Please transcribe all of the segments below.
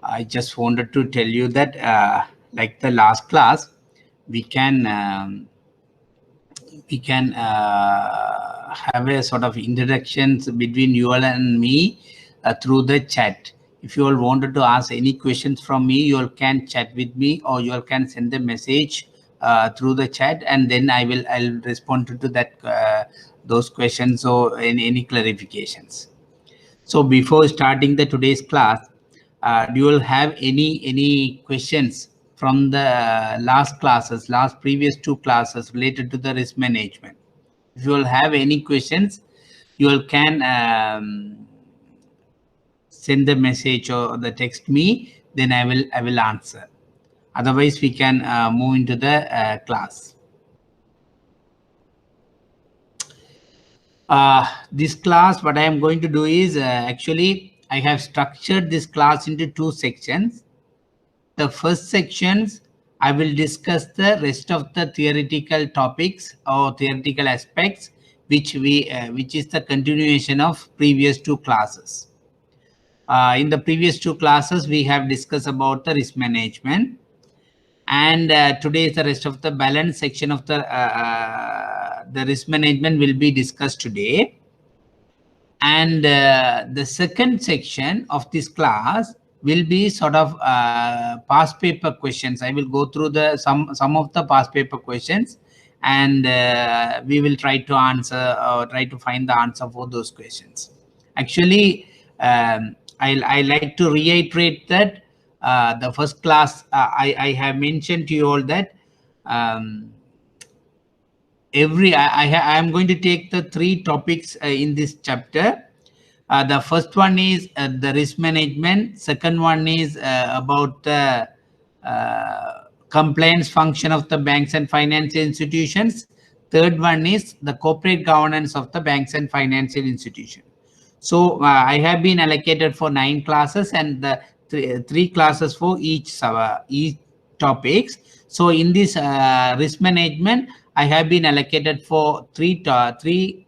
I just wanted to tell you that like the last class, we can have a sort of introductions between you all and me through the chat. If you all wanted to ask any questions from me, you all can chat with me, or you all can send a message through the chat, and then I'll respond to that those questions or any clarifications. So before starting the today's class, do you all have any questions from the previous two classes related to the risk management? If you all have any questions, you all can send the message or the text me, then I will answer. Otherwise, we can move into the class. This class, what I am going to do is actually I have structured this class into two sections. The first sections, I will discuss the rest of the theoretical topics or theoretical aspects, which is the continuation of previous two classes. In the previous two classes, we have discussed about the risk management, and today is the rest of the balance section of the risk management will be discussed today. And the second section of this class will be sort of past paper questions. I will go through the some of the past paper questions, and we will try to answer or try to find the answer for those questions. Actually, I like to reiterate that the first class I have mentioned to you all that I am going to take the three topics in this chapter. The first one is the risk management. Second one is about the compliance function of the banks and financial institutions. Third one is the corporate governance of the banks and financial institutions. So I have been allocated for 9 classes, and the three classes for each topics. So in this risk management, I have been allocated for three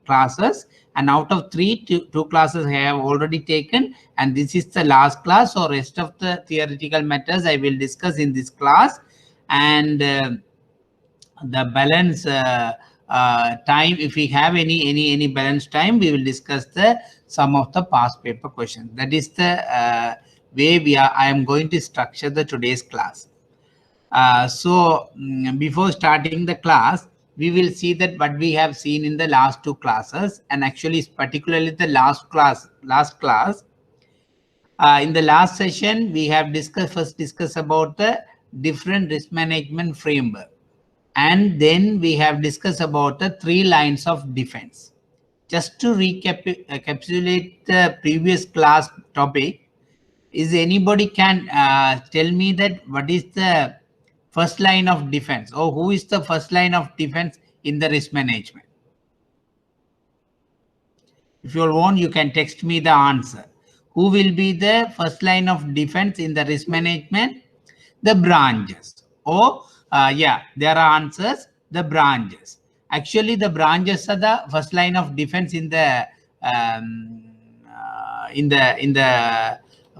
classes, and out of two classes I have already taken, and this is the last class. So rest of the theoretical matters I will discuss in this class, and the balance time, if we have any balance time, we will discuss some of the past paper questions. That is the way I am going to structure the today's class. So before starting the class, we will see that what we have seen in the last two classes, and actually particularly the last class. In the last session, we have discussed about the different risk management framework, and then we have discussed about the 3 lines of defense. Just to encapsulate the previous class topic, is anybody can tell me that what is the first line of defense, or who is the first line of defense in the risk management? If you all want, you can text me the answer. Who will be the first line of defense in the risk management? The branches. Or yeah, there are answers. The branches. Actually, the branches are the first line of defense in the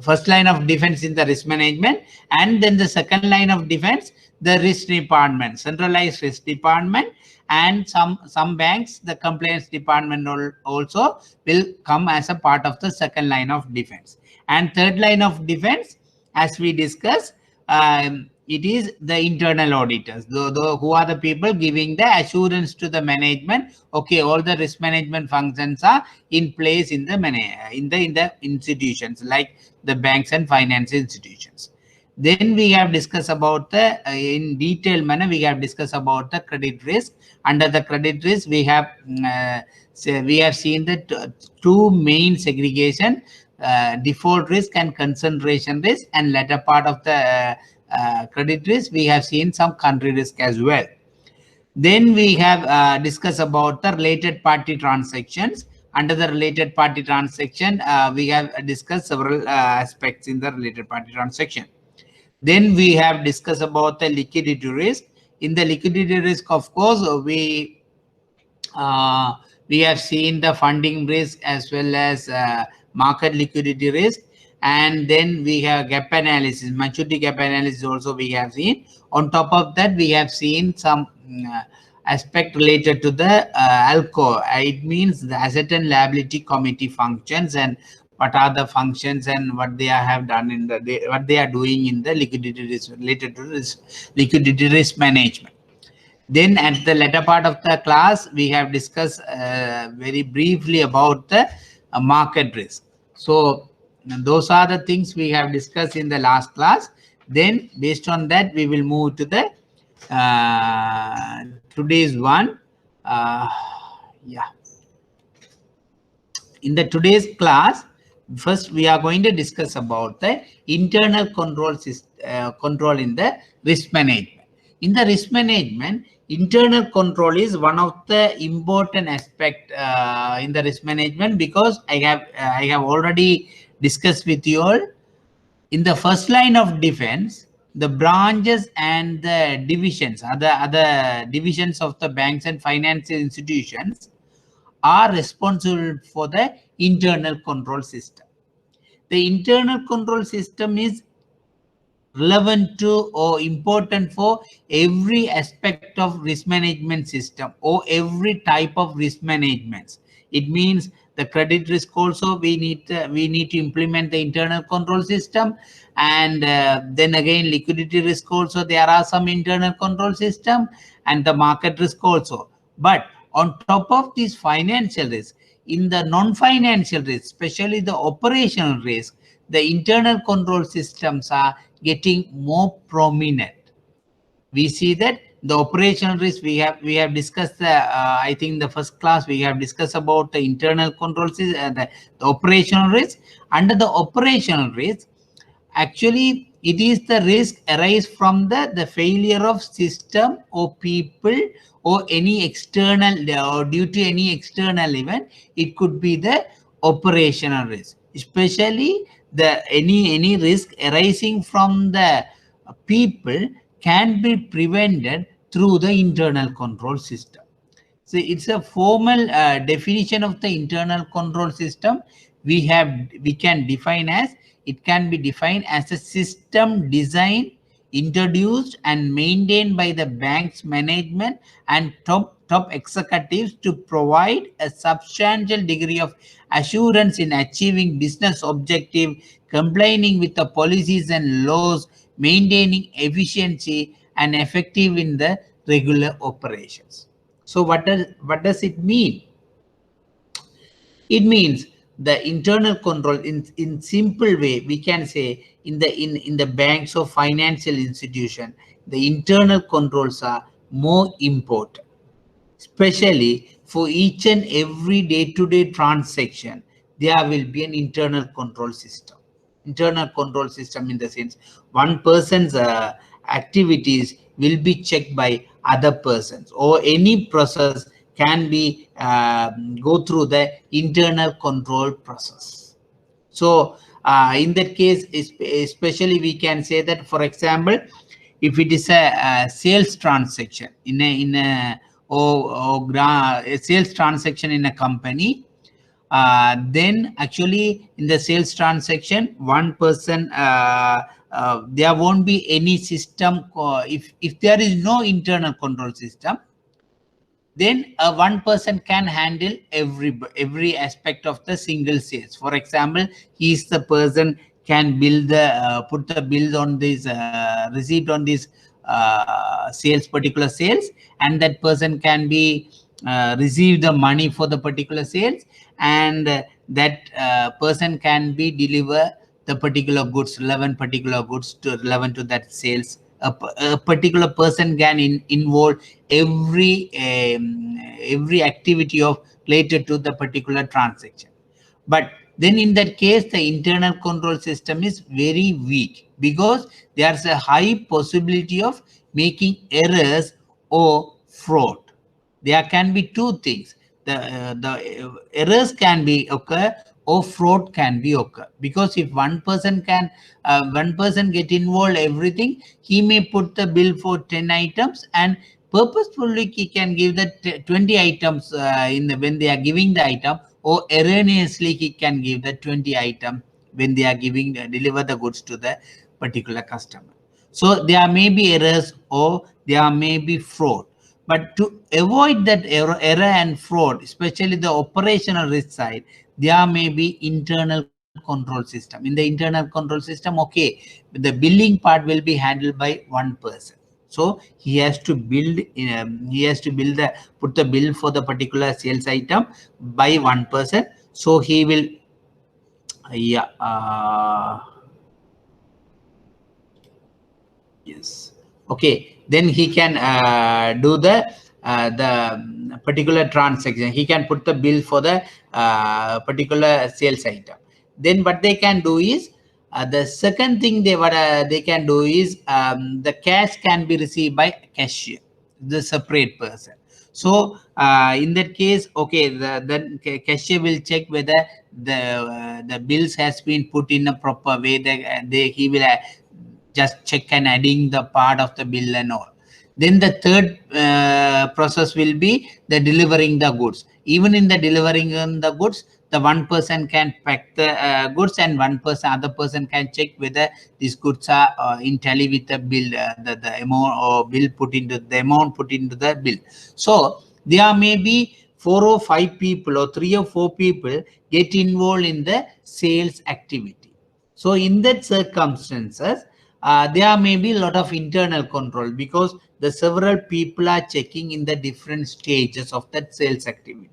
first line of defense in the risk management, and then the second line of defense, the risk department, centralized risk department, and some banks, the compliance department also will come as a part of the second line of defense. And third line of defense, as we discussed, it is the internal auditors, who are the people giving the assurance to the management. Okay, all the risk management functions are in place in the institutions like the banks and financial institutions. Then we have discussed about the in detailed manner. We have discussed about the credit risk. Under the credit risk, we have seen the 2 main segregation: default risk and concentration risk. And latter part of the credit risk, we have seen some country risk as well. Then we have discussed about the related party transactions. Under the related party transaction, we have discussed several aspects in the related party transaction. Then we have discussed about the liquidity risk. In the liquidity risk, of course, we have seen the funding risk as well as market liquidity risk. and then we have gap analysis, maturity gap analysis also we have seen. On top of that, we have seen some aspect related to the ALCO. It means the asset and liability committee functions, and what are the functions and what they have done in the what they are doing in the liquidity risk, related to liquidity risk management. Then at the latter part of the class, we have discussed very briefly about the market risk. So those are the things we have discussed in the last class. Then based on that, we will move to the today's one. Yeah. In the today's class, first we are going to discuss about the internal control system, control in the risk management. In the risk management, internal control is one of the important aspect in the risk management, because I have already discussed with you all. In the first line of defense, the branches and the divisions, other divisions of the banks and financial institutions are responsible for the internal control system. The internal control system is relevant to or important for every aspect of risk management system or every type of risk management. It means the credit risk also we need to implement the internal control system, and then again liquidity risk also there are some internal control system, and the market risk also. But on top of this financial risk, in the non-financial risk, especially the operational risk, the internal control systems are getting more prominent. We see that the operational risk we have discussed. I think the first class we have discussed about the internal control system, the operational risk. Under the operational risk, actually it is the risk arise from the failure of system or people or any external, or due to any external event. It could be the operational risk, especially the any risk arising from the people can be prevented through the internal control system. So it's a formal definition of the internal control system. We can define as, it can be defined as a system designed, introduced and maintained by the bank's management and top executives to provide a substantial degree of assurance in achieving business objective, complying with the policies and laws, maintaining efficiency and effective in the regular operations. So what does it mean? It means the internal control in simple way we can say, in the banks or financial institution, the internal controls are more important, especially for each and every day-to-day transaction. There will be an internal control system. Internal control system in the sense one person's activities will be checked by other persons, or any process can be go through the internal control process. So in that case, especially we can say that, for example, if it is a sales transaction a sales transaction in a company, then actually in the sales transaction, one person there won't be any system. If there is no internal control system, then one person can handle every aspect of the single sales. For example, he is the person can bill the put the bills on this receipt on this sales, particular sales, and that person can be receive the money for the particular sales, and that person can be deliver the particular goods, 11 particular goods to relevant to that sales. A particular person can involve every activity of related to the particular transaction. But then in that case, the internal control system is very weak, because there's a high possibility of making errors or fraud. There can be two things. The errors can be occur, or fraud can be occur, because if one person get involved everything, he may put the bill for 10 items and purposefully he can give the 20 items when they are giving the item, or erroneously he can give the 20 item when they are deliver the goods to the particular customer. So there may be errors or there may be fraud. But to avoid that error and fraud, especially the operational risk side, there may be internal control system. In the internal control system, okay, the billing part will be handled by one person. So he has to build put the bill for the particular sales item by one person. So he will, yeah, yes, okay. Then he can do the particular transaction. He can put the bill for the particular sales item. Then what they can do is the second thing they can do is the cash can be received by cashier, the separate person. So in that case, okay, then cashier will check whether the bills has been put in a proper way. He will just check and adding the part of the bill and all. Then the third process will be the delivering the goods. Even in the delivering the goods, the one person can pack the goods and other person can check whether these goods are in tally with the bill, the amount or bill put into the amount put into the bill. So there may be 4 or 5 people or 3 or 4 people get involved in the sales activity. So in that circumstances, there may be a lot of internal control because the several people are checking in the different stages of that sales activity.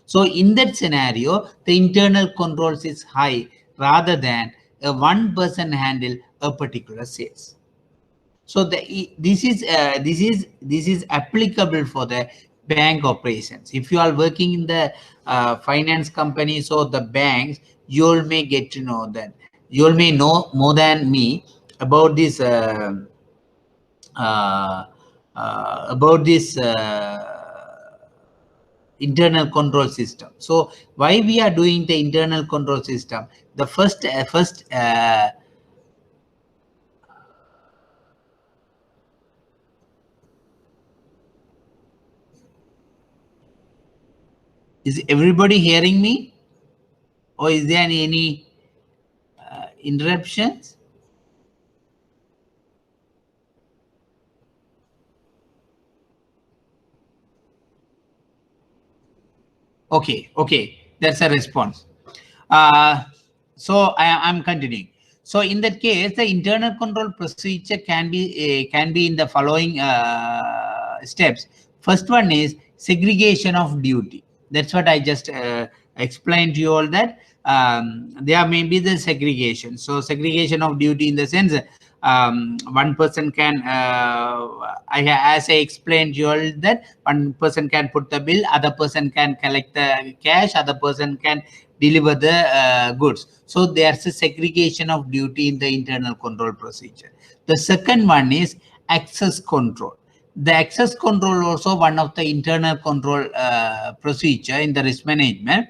So in that scenario, the internal controls is high rather than a one person handle a particular sales. So this is applicable for the bank operations. If you are working in the finance companies or the banks, you all may get to know that. You all may know more than me about this internal control system. So why we are doing the internal control system? The first is everybody hearing me, or is there any interruptions? Okay, that's a response. So I'm continuing. So in that case, the internal control procedure can be in the following steps. First one is segregation of duty. That's what I just explained to you all, that there may be the segregation. So segregation of duty in the sense, one person can, as I explained to you all, that one person can put the bill, other person can collect the cash, other person can deliver the goods. So there's a segregation of duty in the internal control procedure. The second one is access control. The access control also one of the internal control procedure in the risk management.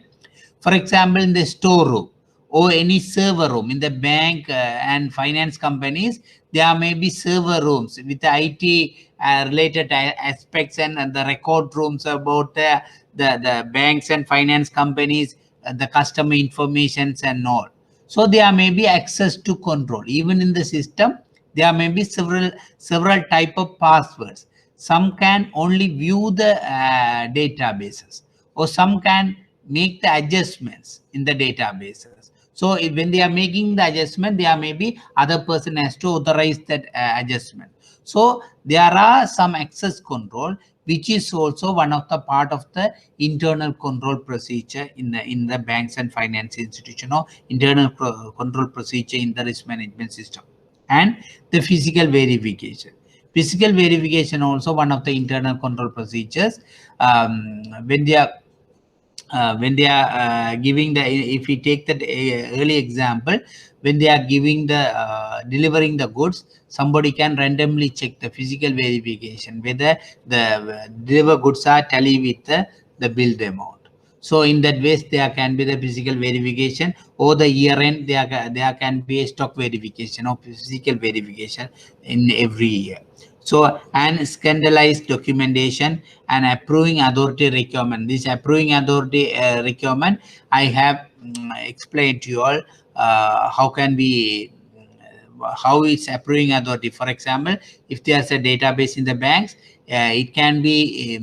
For example, in the storeroom or any server room in the bank and finance companies, there may be server rooms with the IT related aspects and the record rooms about the banks and finance companies, the customer informations and all. So there may be access to control. Even in the system, there may be several type of passwords. Some can only view the databases, or some can make the adjustments in the databases. So when they are making the adjustment, there may be other person has to authorize that adjustment. So there are some access control, which is also one of the part of the internal control procedure in the banks and finance institution, or internal control procedure in the risk management system. And the physical verification. Physical verification also one of the internal control procedures. When they are giving the, if we take that early example, when they are giving the delivering the goods, somebody can randomly check the physical verification whether the deliver goods are tally with the billed amount. So in that way, there can be the physical verification, or the year end there can be a stock verification or physical verification in every year. So, and scandalized documentation and approving authority requirement. This approving authority requirement I have explained to you all. how can we how it's approving authority. For example, if there's a database in the banks, it can be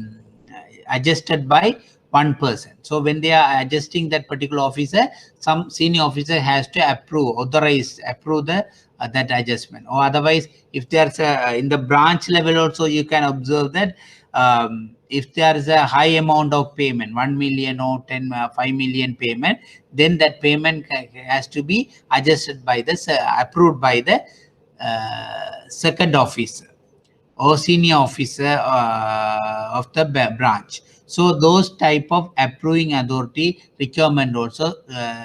adjusted by one person. So when they are adjusting that particular officer, some senior officer has to approve the that adjustment. Or otherwise, if there's a in the branch level also, you can observe that if there is a high amount of payment, 1 million or 5 million payment, then that payment has to be adjusted by the approved by the second officer or senior officer of the branch. So those type of approving authority requirement also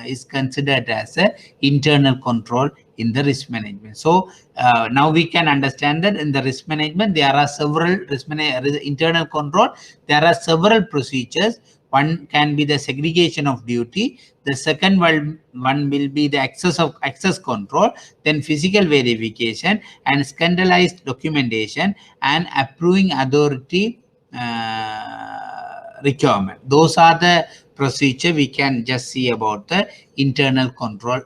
is considered as a internal control in the risk management. So now we can understand that in the risk management there are several internal control. There are several procedures. One can be the segregation of duty. The second one will be the access control, then physical verification and scandalized documentation and approving authority requirement. Those are the procedure we can just see about the internal control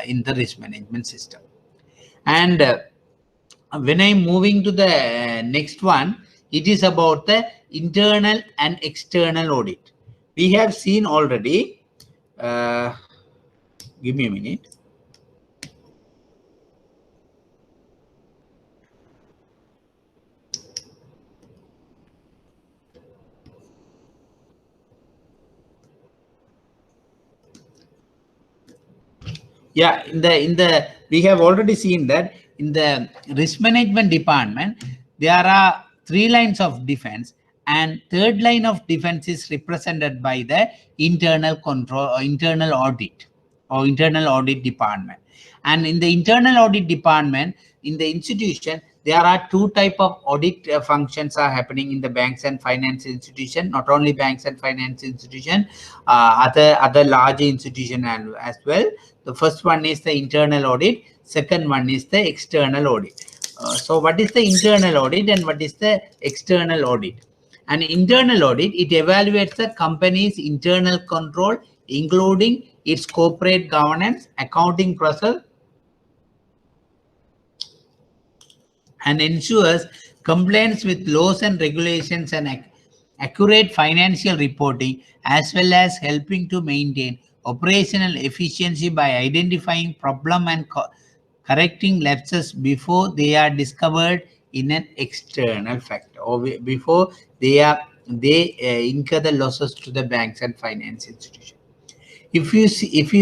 in the risk management system. And when I'm moving to the next one, it is about the internal and external audit. We have seen already. Give me a minute. Yeah, we have already seen that in the risk management department, there are 3 lines of defense, and third line of defense is represented by the internal control or internal audit or internal audit department. And in the internal audit department, in the institution, there are 2 type of audit functions are happening in the banks and finance institution. Not only banks and finance institution, other large institution as well. The first one is the internal audit. Second one is the external audit. So what is the internal audit and what is the external audit? An internal audit, it evaluates the company's internal control, including its corporate governance, accounting process, and ensures compliance with laws and regulations and accurate financial reporting, as well as helping to maintain operational efficiency by identifying problem and correcting lapses before they are discovered in an external factor or before they incur the losses to the banks and finance institution. If you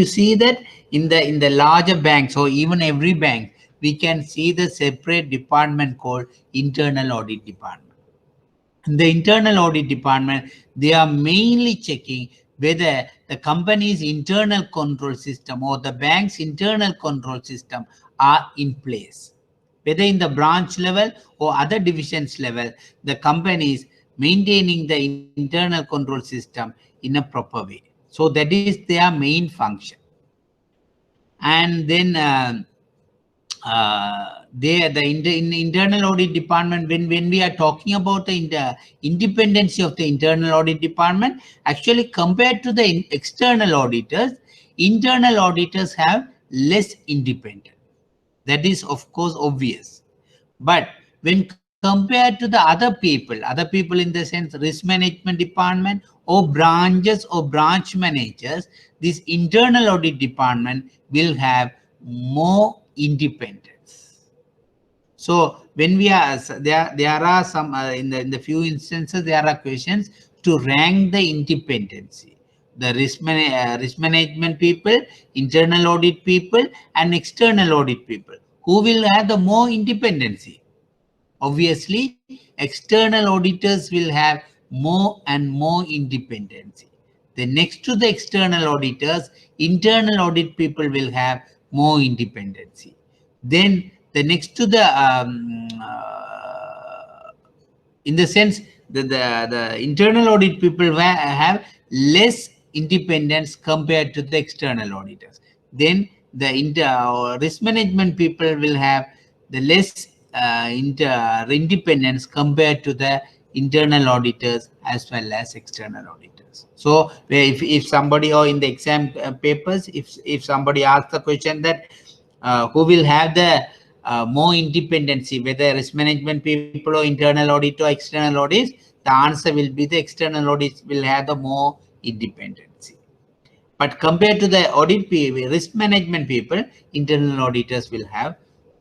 see that in the larger banks or even every bank, we can see the separate department called internal audit department. In the internal audit department, they are mainly checking whether the company's internal control system or the bank's internal control system are in place. Whether in the branch level or other divisions level, the company is maintaining the internal control system in a proper way. So that is their main function. And then in internal audit department, when we are talking about the independence of the internal audit department, actually compared to the external auditors, internal auditors have less independence. That is, of course, obvious. But when compared to the other people in the sense risk management department or branches or branch managers, this internal audit department will have more independence. So when we are there are some in the few instances there are questions to rank the independency. The risk management people, internal audit people, and external audit people. Who will have the more independency? Obviously, external auditors will have more and more independency. Then next to the external auditors, internal audit people will have more independency. Then the next to the in the sense that the internal audit people have less independence compared to the external auditors. Then the risk management people will have the less independence compared to the internal auditors as well as external auditors. So if somebody, or in the exam papers, if somebody asks the question that who will have the more independency, whether risk management people or internal audit or external audits, the answer will be the external audits will have the more independency. But compared to the audit people, risk management people, internal auditors will have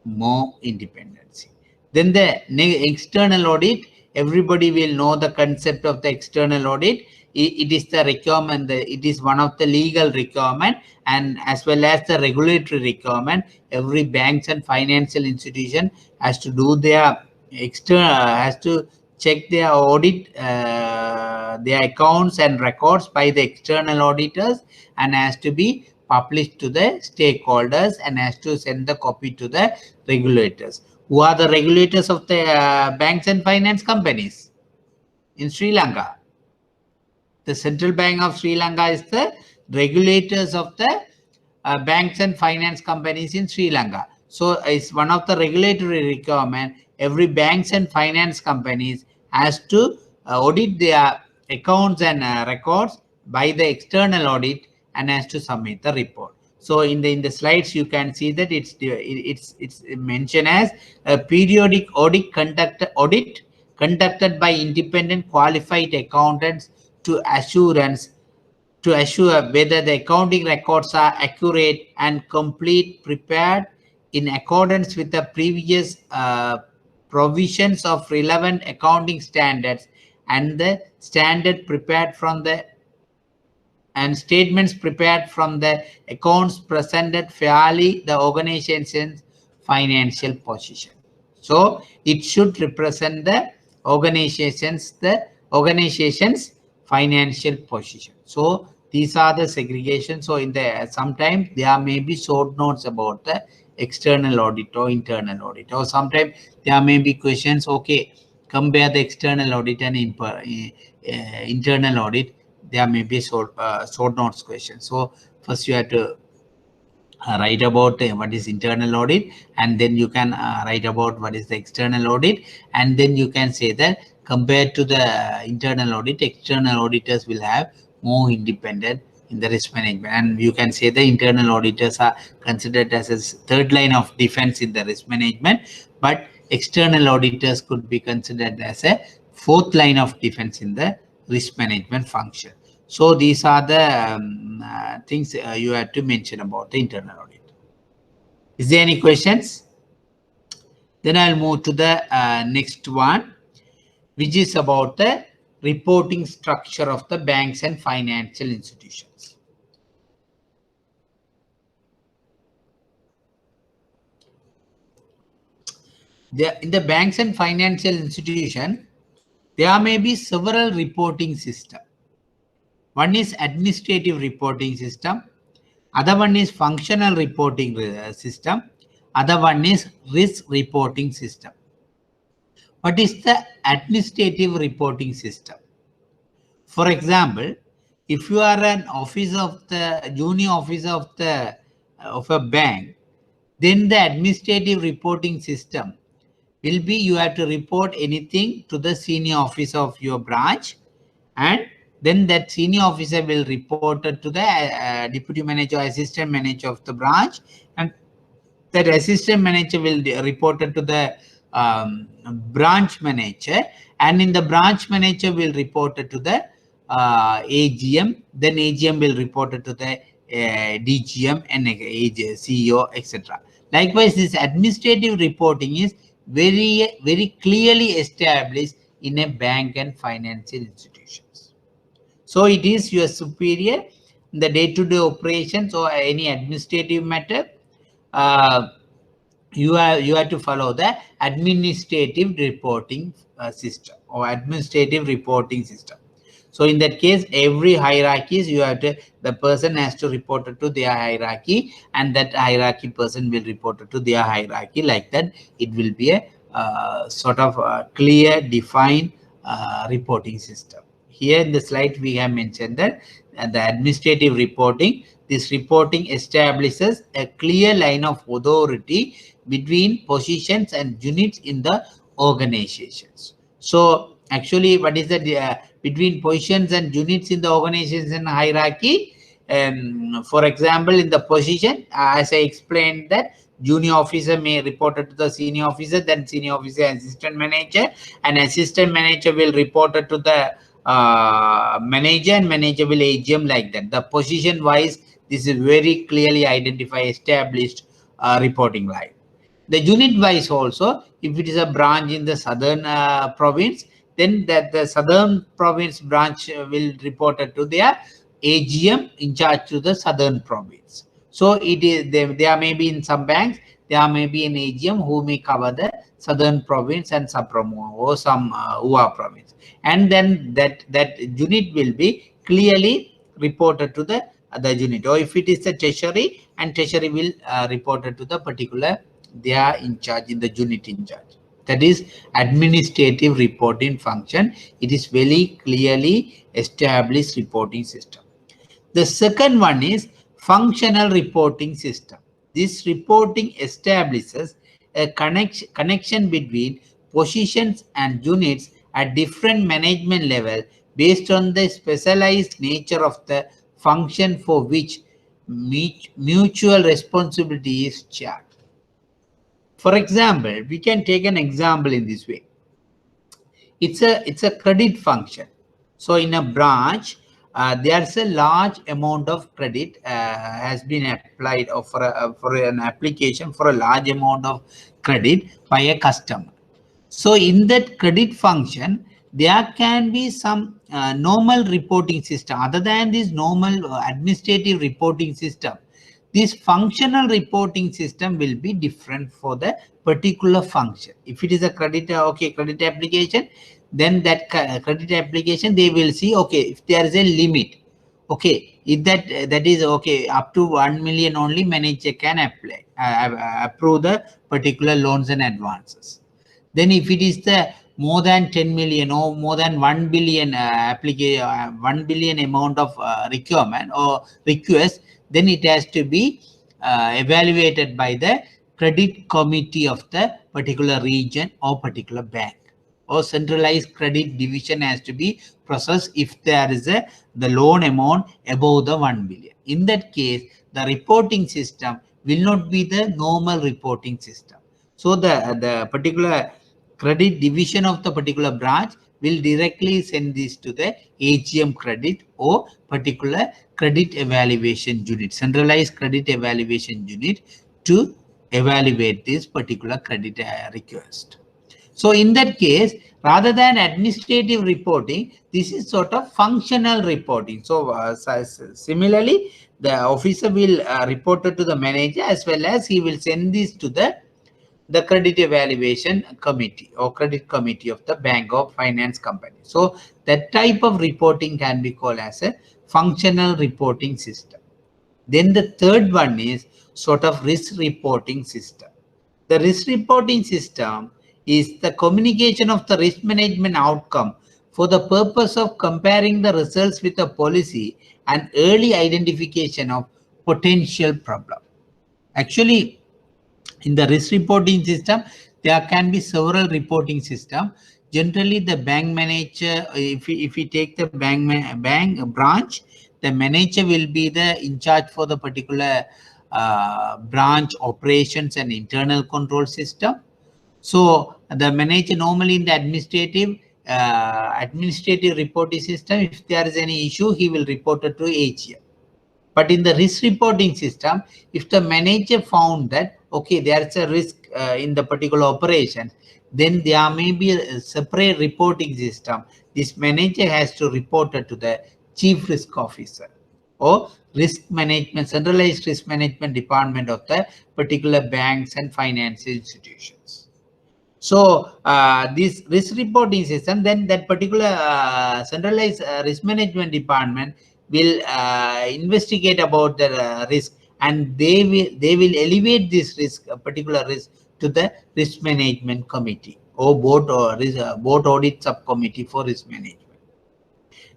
more independency. Then the external audit, everybody will know the concept of the external audit. It is the requirement, it is one of the legal requirement, and as well as the regulatory requirement. Every banks and financial institution has to do their has to check their audit, their accounts and records by the external auditors, and has to be published to the stakeholders and has to send the copy to the regulators. Who are the regulators of the banks and finance companies in Sri Lanka? The Central Bank of Sri Lanka is the regulators of the banks and finance companies in Sri Lanka. So it's one of the regulatory requirement. Every banks and finance companies has to audit their accounts and records by the external audit and has to submit the report. So in the slides you can see that it's mentioned as a periodic audit conducted by independent qualified accountants to assure whether the accounting records are accurate and complete, prepared in accordance with the previous provisions of relevant accounting standards, and the standard prepared from the statements prepared from the accounts presented fairly the organization's financial position. So it should represent the organization's financial position. So these are the segregation. So in the sometimes there may be short notes about the external audit or internal audit, or sometimes there may be questions, okay, compare the external audit and internal audit. There may be short notes question. So first you have to write about what is internal audit, and then you can write about what is the external audit, and then you can say that compared to the internal audit, external auditors will have more independent in the risk management, and you can say the internal auditors are considered as a third line of defense in the risk management, but external auditors could be considered as a fourth line of defense in the risk management function. So these are the things you have to mention about the internal audit. Is there any questions? Then I'll move to the next one, which is about the reporting structure of the banks and financial institutions. In the banks and financial institution, there may be several reporting systems. One is administrative reporting system, other one is functional reporting system, other one is risk reporting system. What is the administrative reporting system? For example, if you are an officer of the junior officer of a bank, then the administrative reporting system will be you have to report anything to the senior officer of your branch, and then that senior officer will report it to the deputy manager or assistant manager of the branch, and that assistant manager will report it to the branch manager, and in the branch manager will report it to the AGM, then AGM will report it to the DGM and CEO, etc. Likewise, this administrative reporting is very clearly established in a bank and financial institutions. So it is your superior in the day-to-day operations or any administrative matter. You have to follow the administrative reporting system or administrative reporting system. So in that case, every hierarchies you have to, the person has to report it to their hierarchy, and that hierarchy person will report it to their hierarchy. Like that, it will be a sort of a clear, defined reporting system. Here in the slide, we have mentioned that the administrative reporting, this reporting establishes a clear line of authority between positions and units in the organizations. So Actually, what is the between positions and units in the organization hierarchy? For example, in the position, as I explained, that junior officer may report it to the senior officer, then senior officer assistant manager, and assistant manager will report it to the manager, and manager will AGM, like that. The position wise, this is very clearly identified, established reporting line. The unit wise also, if it is a branch in the southern province, then that the southern province branch will report it to their AGM in charge to the southern province. So it is there may be in some banks, there may be an AGM who may cover the southern province and Supremo or some UA province, and then that unit will be clearly reported to the other unit. Or if it is the treasury, and treasury will report it to the particular, they are in charge in the unit in charge. That is administrative reporting function. It is very clearly established reporting system. The second one is functional reporting system. This reporting establishes a connection between positions and units at different management level based on the specialized nature of the function for which mutual responsibility is shared. For example, we can take an example in this way. It's a credit function. So in a branch, there's a large amount of credit has been applied, or for an application for a large amount of credit by a customer. So in that credit function, there can be some normal reporting system other than this normal administrative reporting system. This functional reporting system will be different for the particular function. If it is a credit, credit application, then that credit application, they will see, okay, if there is a limit, okay, if that is okay, up to 1 million only manager can apply, approve the particular loans and advances. Then if it is the more than 10 million or more than 1 billion 1 billion amount of requirement or request, then it has to be evaluated by the credit committee of the particular region or particular bank, or centralized credit division has to be processed if there is the loan amount above the 1 billion. In that case, the reporting system will not be the normal reporting system. So the particular credit division of the particular branch will directly send this to the AGM credit or particular credit evaluation unit, centralized credit evaluation unit, to evaluate this particular credit request. So in that case, rather than administrative reporting, this is sort of functional reporting. So similarly, the officer will report it to the manager, as well as he will send this to the credit evaluation committee or credit committee of the bank or finance company. So that type of reporting can be called as a functional reporting system. Then the third one is sort of risk reporting system. The risk reporting system is the communication of the risk management outcome for the purpose of comparing the results with a policy and early identification of potential problem. Actually, in the risk reporting system, there can be several reporting systems. Generally, the bank manager, if we take the bank branch, the manager will be the in charge for the particular branch operations and internal control system. So the manager normally in the administrative reporting system, if there is any issue, he will report it to AGM. But in the risk reporting system, if the manager found that, okay, there's a risk in the particular operation, then there may be a separate reporting system. This manager has to report it to the chief risk officer or risk management, centralized risk management department of the particular banks and financial institutions. So this risk reporting system, then that particular centralized risk management department will investigate about the risk, and they will elevate this risk, a particular risk, to the risk management committee or board audit subcommittee for risk management.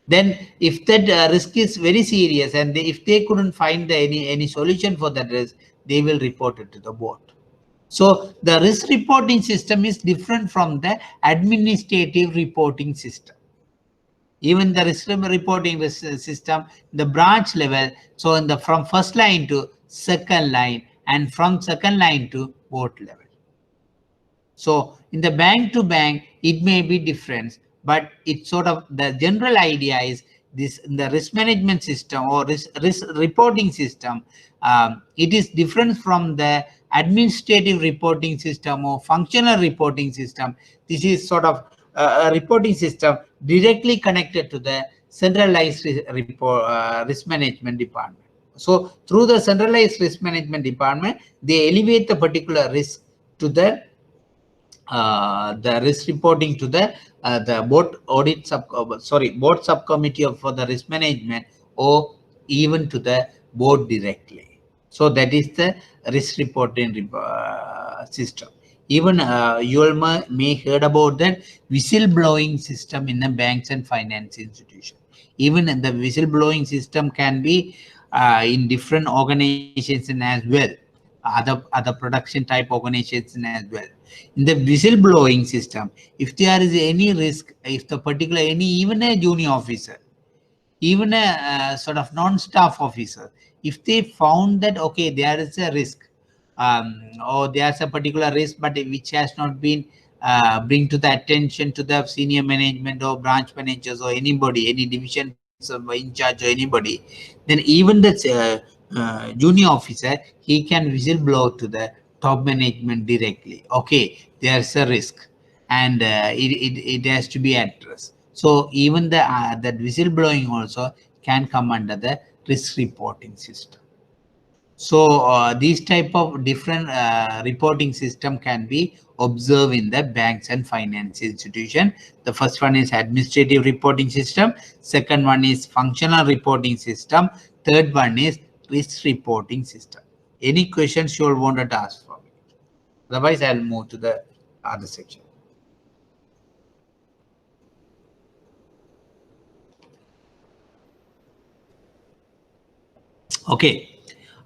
Then if that risk is very serious, and if they couldn't find any solution for that risk, they will report it to the board. So the risk reporting system is different from the administrative reporting system. Even the risk reporting system, the branch level, so in the from first line to second line and from second line to board level. So in the bank to bank, it may be different, but it's sort of the general idea is this in the risk management system or risk reporting system. It is different from the administrative reporting system or functional reporting system. This is sort of a reporting system directly connected to the centralized risk management department. So through the centralized risk management department, they elevate the particular risk to the risk reporting to the board audit board subcommittee for the risk management, or even to the board directly. So that is the risk reporting system. Even you all may heard about that whistleblowing system in the banks and finance institution. Even the whistleblowing system can be in different organizations as well, other production type organizations as well. In the whistleblowing system, if there is any risk, if the particular even a junior officer, even a sort of non-staff officer, if they found that okay, there is a risk, or there's a particular risk but which has not been bring to the attention to the senior management or branch managers or anybody, any division in charge or anybody, then even the junior officer, he can whistleblow to the top management directly. Okay, there's a risk and it has to be addressed. So even that whistleblowing also can come under the risk reporting system. So these type of different reporting system can be observed in the banks and finance institution. The first one is administrative reporting system. Second one is functional reporting system. Third one is risk reporting system. Any questions you all wanted to ask for me? Otherwise, I'll move to the other section. Okay.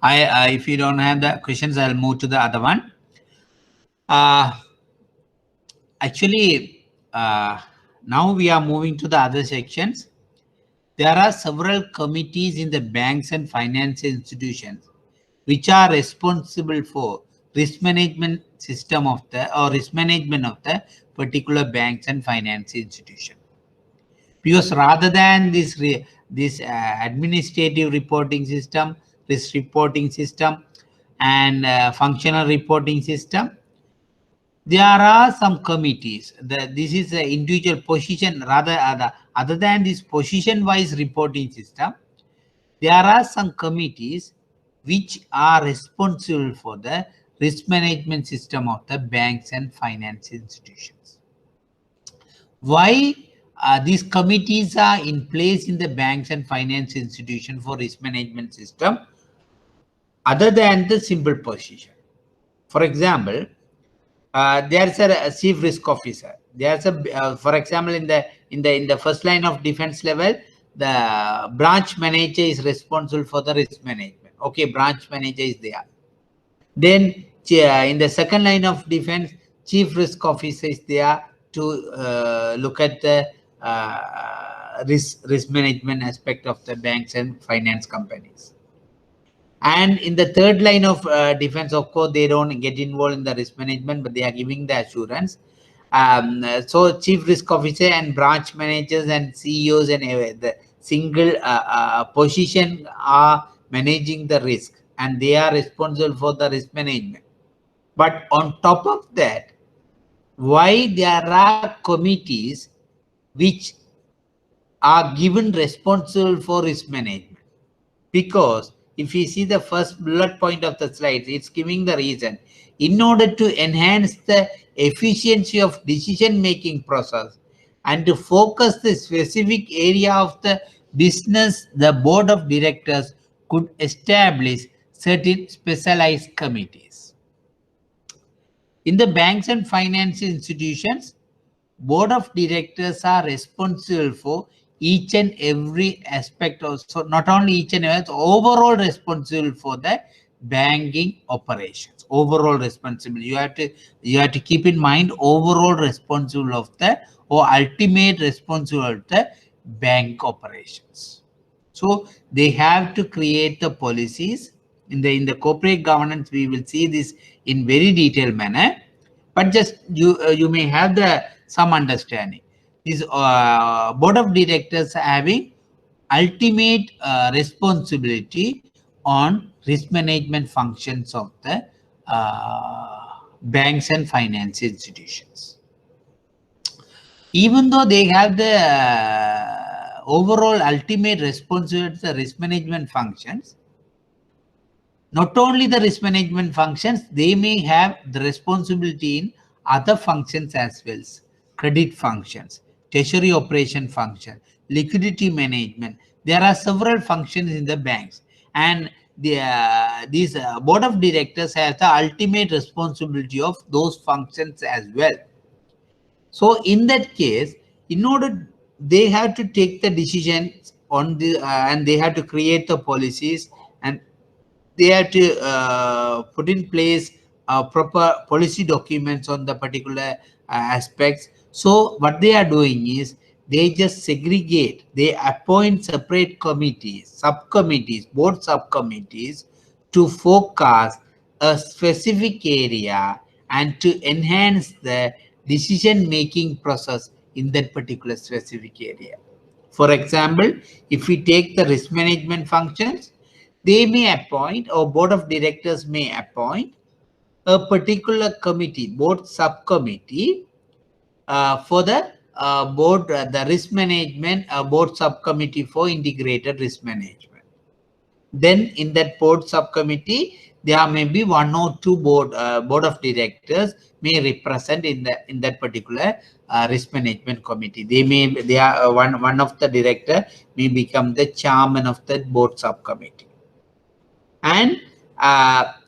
If you don't have the questions, I'll move to the other one. Actually, now we are moving to the other sections. There are several committees in the banks and finance institutions which are responsible for risk management system of the or risk management of the particular banks and finance institution. Because rather than this administrative reporting system, risk reporting system, and functional reporting system, there are some committees. This is an individual position, rather other than this position-wise reporting system, there are some committees which are responsible for the risk management system of the banks and finance institutions. Why these committees are in place in the banks and finance institution for risk management system, other than the simple position? For example, there's a chief risk officer. There's a for example, in the first line of defense level, the branch manager is responsible for the risk management. Okay, branch manager is there. Then in the second line of defense, chief risk officer is there to look at the risk management aspect of the banks and finance companies. And in the third line of defense, of course, they don't get involved in the risk management, but they are giving the assurance. So chief risk officer and branch managers and CEOs and the single position are managing the risk, and they are responsible for the risk management. But on top of that, why there are committees which are given responsible for risk management? Because if you see the first bullet point of the slide, it's giving the reason. In order to enhance the efficiency of decision-making process and to focus the specific area of the business, the board of directors could establish certain specialized committees. In the banks and finance institutions, board of directors are responsible for each and every aspect of, so not only each and every, overall responsible for the banking operations. Overall responsibility. You have to keep in mind overall responsible of the or ultimate responsible of the bank operations. So they have to create the policies in the corporate governance. We will see this in very detailed manner, but just you may have the some understanding. This board of directors having ultimate responsibility on risk management functions of the banks and finance institutions. Even though they have the overall ultimate responsibility for risk management functions, not only the risk management functions, they may have the responsibility in other functions as well. Credit functions, treasury operation function, liquidity management. There are several functions in the banks, and these board of directors have the ultimate responsibility of those functions as well. So in that case, in order they have to take the decisions on the and they have to create the policies, and they have to put in place proper policy documents on the particular aspects. So what they are doing is they just segregate, they appoint separate committees, subcommittees, board subcommittees to focus a specific area and to enhance the decision-making process in that particular specific area. For example, if we take the risk management functions, they may appoint, or board of directors may appoint, a particular committee, board subcommittee for the the risk management board subcommittee for integrated risk management. Then in that board subcommittee, there may be one or two board of directors may represent in that particular risk management committee. They are one of the director may become the chairman of that board subcommittee. And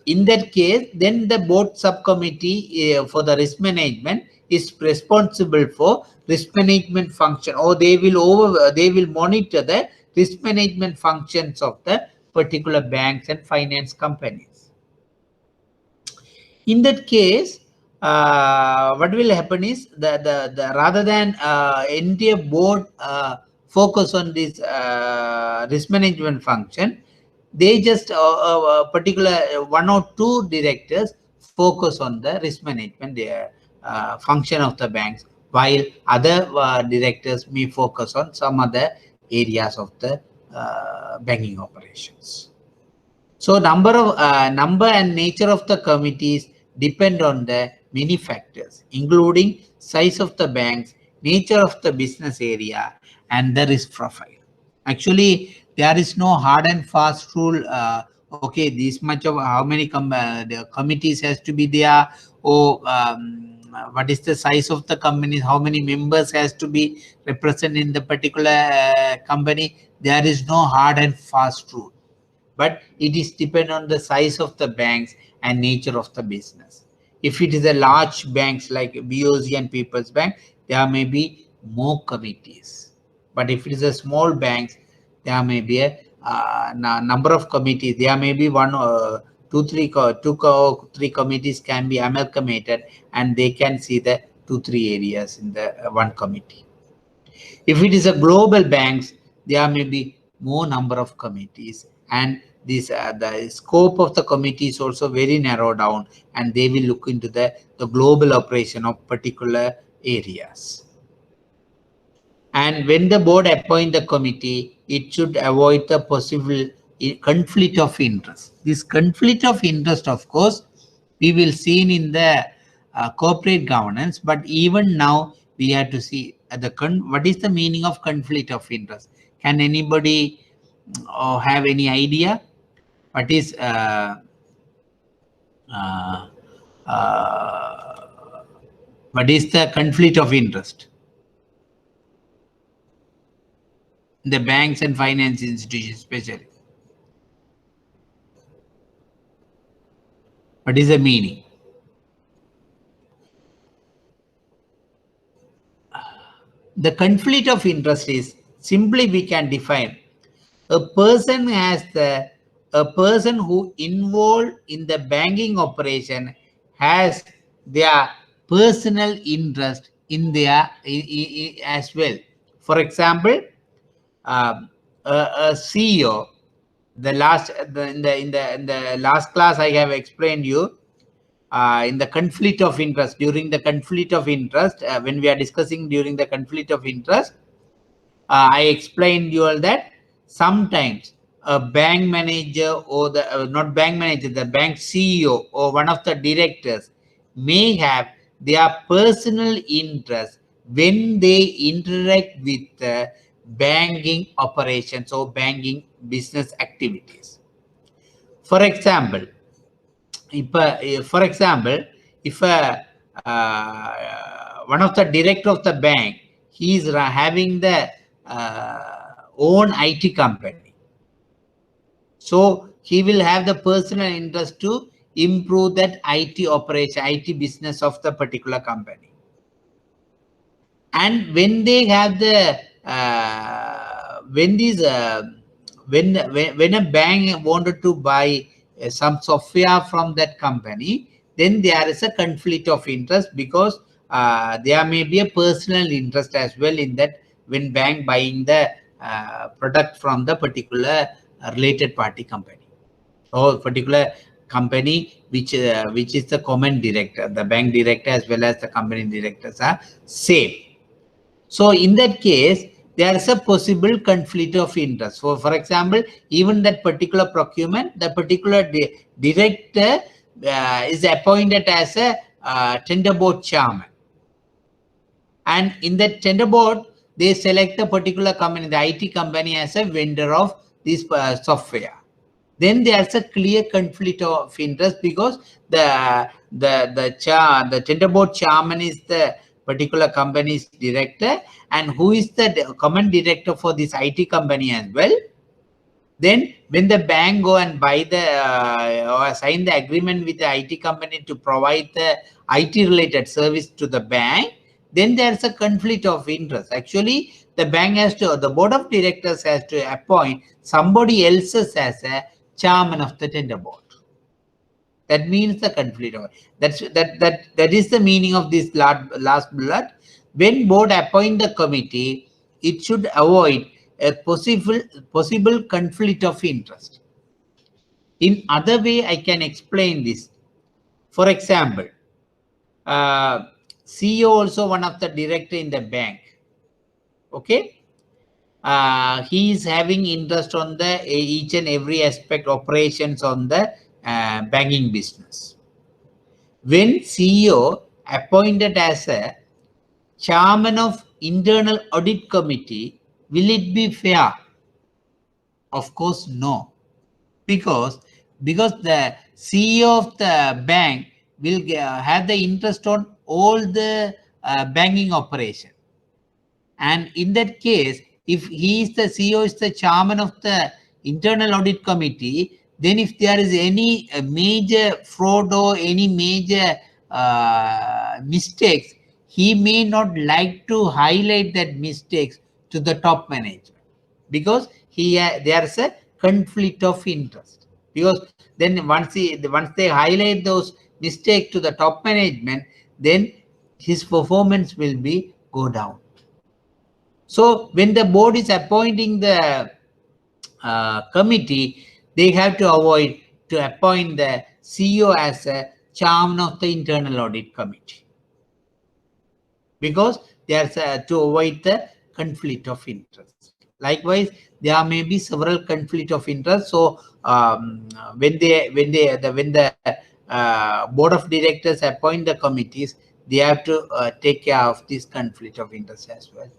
in that case, then the board subcommittee for the risk management is responsible for risk management function, or they will monitor the risk management functions of the particular banks and finance companies. In that case, what will happen is the rather than entire board focus on this risk management function, they just particular one or two directors focus on the risk management function of the banks, while other directors may focus on some other areas of the banking operations. So number and nature of the committees depend on the many factors, including size of the banks, nature of the business area, and the risk profile. Actually, there is no hard and fast rule. Okay, this much of how many the committees has to be there, or what is the size of the company, how many members has to be represented in the particular company. There is no hard and fast rule, but it is depend on the size of the banks and nature of the business. If it is a large banks like BOC and People's Bank, there may be more committees. But if it is a small banks, there may be a number of committees. There may be one or three committees can be amalgamated, and they can see the 2-3 areas in the one committee. If it is a global banks, there may be more number of committees, and this the scope of the committee is also very narrow down, and they will look into the global operation of particular areas. And when the board appoint the committee, it should avoid the possible conflict of interest. This conflict of interest, of course, we will see in the corporate governance, but even now we have to see what is the meaning of conflict of interest. Can anybody have any idea what is the conflict of interest? The banks and finance institutions especially. What is the meaning? The conflict of interest is simply we can define a person has the a person who involved in the banking operation has their personal interest in their as well. For example, a CEO. In the last class I have explained you in the conflict of interest. During the conflict of interest, when we are discussing during the conflict of interest, I explained you all that sometimes a bank manager or the not bank manager, the bank CEO or one of the directors may have their personal interest when they interact with banking operations or banking business activities. For example, if one of the director of the bank, he is having the own IT company, so he will have the personal interest to improve that IT operation, IT business of the particular company. And when they have the when a bank wanted to buy some software from that company, then there is a conflict of interest, because there may be a personal interest as well in that when bank buying the product from the particular related party company or particular company which is the common director. The bank director as well as the company directors are same. So in that case, there is a possible conflict of interest. So for example, even that particular procurement, the particular director is appointed as a tender board chairman. And in that tender board, they select a particular company, the IT company, as a vendor of this software. Then there's a clear conflict of interest, because the tender board chairman is the particular company's director, and who is the common director for this IT company as well. Then when the bank go and buy the or sign the agreement with the IT company to provide the IT related service to the bank, then there's a conflict of interest. Actually, the bank has to, the board of directors has to appoint somebody else as a chairman of the tender board. That means the conflict of that is the meaning of this last bullet. When board appoint the committee, it should avoid a possible conflict of interest. In other way, I can explain this. For example, CEO also one of the director in the bank. Okay. He is having interest on the each and every aspect operations on the banking business. When CEO appointed as a chairman of internal audit committee, will it be fair? Of course, no, because the CEO of the bank will have the interest on all the banking operation, and in that case, if he is the CEO, is the chairman of the internal audit committee, then if there is any major fraud or any major mistakes, he may not like to highlight that mistakes to the top management, because there is a conflict of interest. Because then once they highlight those mistakes to the top management, then his performance will be go down. So when the board is appointing the committee, they have to avoid to appoint the CEO as a chairman of the internal audit committee, because there's to avoid the conflict of interest. Likewise, there may be several conflict of interest. So when the board of directors appoint the committees, they have to take care of this conflict of interest as well.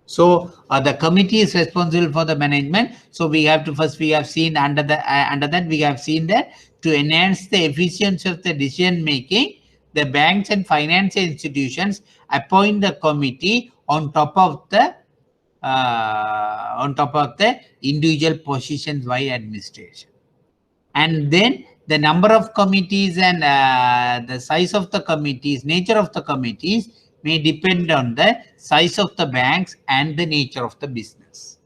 So the committee is responsible for the management. So we have to first, we have seen under that we have seen that to enhance the efficiency of the decision making, the banks and financial institutions appoint the committee on top of the individual positions by administration. And then the number of committees and the size of the committees, nature of the committees may depend on the size of the banks and the nature of the business.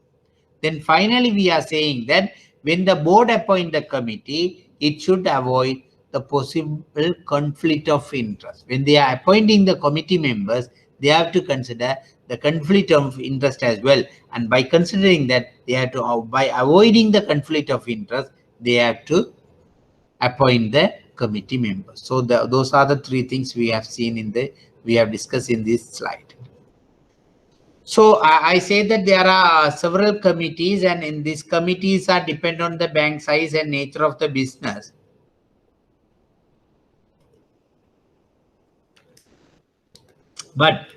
Then finally, we are saying that when the board appoint the committee, it should avoid the possible conflict of interest. When they are appointing the committee members, they have to consider the conflict of interest as well. And by considering that, they have to, by avoiding the conflict of interest, they have to appoint the committee members. So those are the three things we have seen we have discussed in this slide. So I say that there are several committees, and in these committees are depend on the bank size and nature of the business. But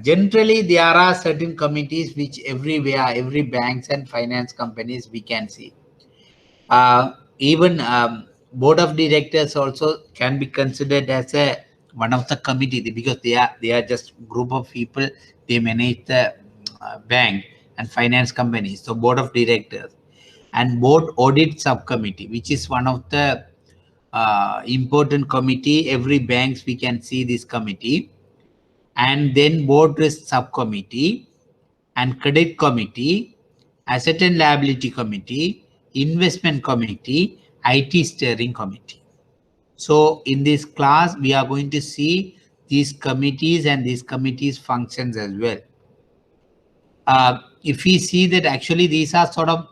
generally there are certain committees which everywhere, every banks and finance companies we can see. Even board of directors also can be considered as one of the committee, because they are just group of people. They manage the bank and finance companies. So board of directors and board audit subcommittee, which is one of the important committee. Every banks we can see this committee. And then board risk subcommittee and credit committee, asset and liability committee, investment committee, IT steering committee. So in this class, we are going to see these committees and these committees functions as well. If we see that actually these are sort of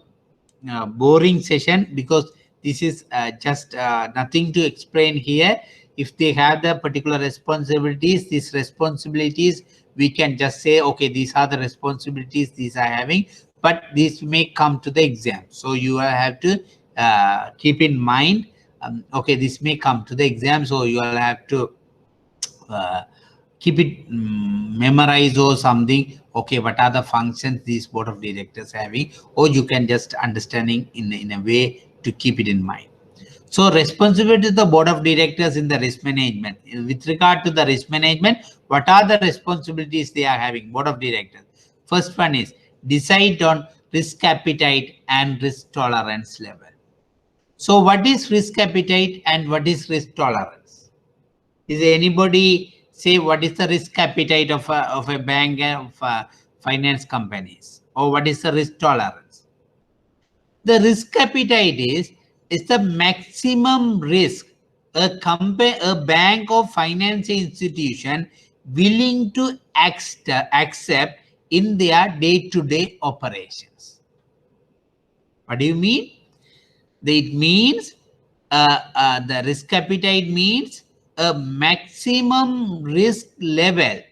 boring session, because this is just nothing to explain here. If they have the particular responsibilities, these responsibilities, we can just say, okay, these are the responsibilities these are having, but this may come to the exam. So you have to keep in mind, okay, this may come to the exam. So you will have to keep it memorize or something. Okay, what are the functions these board of directors having, or you can just understanding in a way to keep it in mind. So responsibility to the board of directors in the risk management. With regard to the risk management, what are the responsibilities they are having, board of directors? First one is decide on risk appetite and risk tolerance level. So what is risk appetite and what is risk tolerance? Is there anybody say what is the risk appetite of a bank and of finance companies, or what is the risk tolerance? The risk appetite is the maximum risk a bank or financial institution willing to accept in their day-to-day operations. What do you mean? It means the risk appetite means a maximum risk level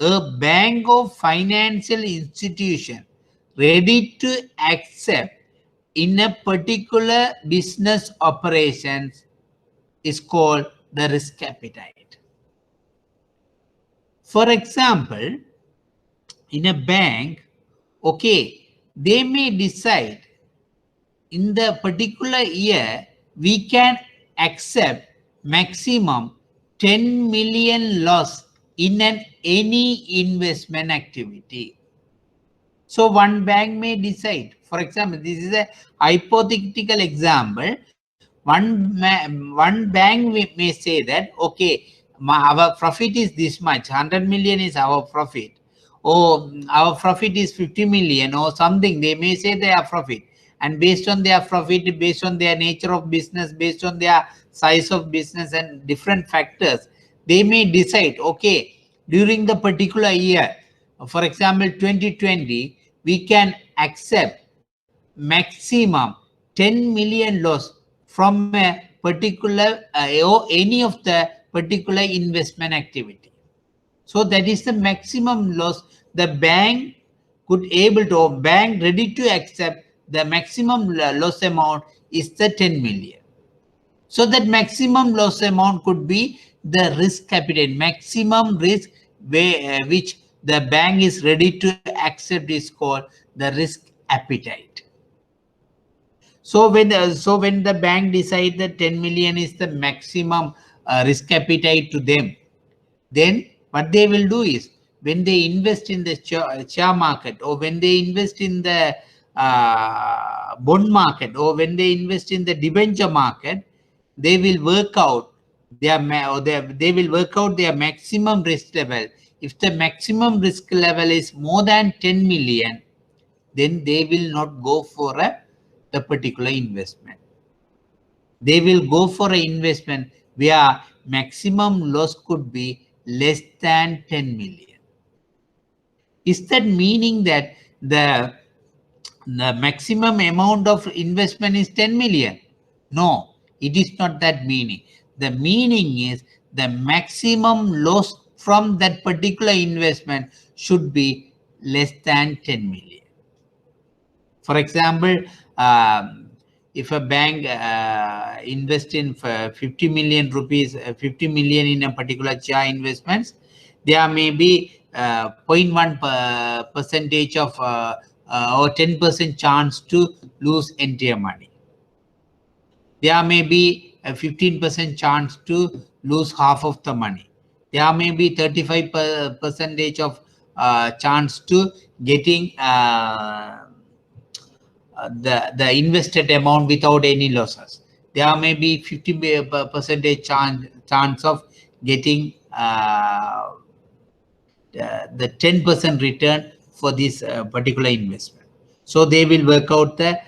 a bank or financial institution ready to accept in a particular business operations is called the risk appetite. For example, in a bank, okay, they may decide in the particular year we can accept maximum 10 million loss in any investment activity. So one bank may decide, for example, this is a hypothetical example. One bank may say that, okay, our profit is this much, 100 million is our profit, or our profit is 50 million or something. They may say their profit, and based on their profit, based on their nature of business, based on their size of business and different factors, they may decide, okay, during the particular year, for example, 2020, we can accept maximum 10 million loss from a particular or any of the particular investment activity. So that is the maximum loss the bank could able to, or bank ready to accept. The maximum loss amount is the 10 million. So that maximum loss amount could be the risk appetite. Maximum risk which the bank is ready to accept is called the risk appetite. So when the bank decide that 10 million is the maximum risk appetite to them, then what they will do is, when they invest in the share market, or when they invest in the bond market, or when they invest in the debenture market, they will work out their maximum risk level if the maximum risk level is more than 10 million, then they will not go for the particular investment. They will go for an investment where maximum loss could be less than 10 million. Is that meaning that the maximum amount of investment is 10 million? No, it is not that meaning. The meaning is the maximum loss from that particular investment should be less than 10 million. For example, if a bank invest in 50 million rupees, 50 million in a particular share investments, there may be 0.1 percentage of or 10% chance to lose entire money. There may be a 15% chance to lose half of the money. There may be 35% of chance to getting the invested amount without any losses. There may be 50% chance of getting the 10% return for this particular investment. So they will work out the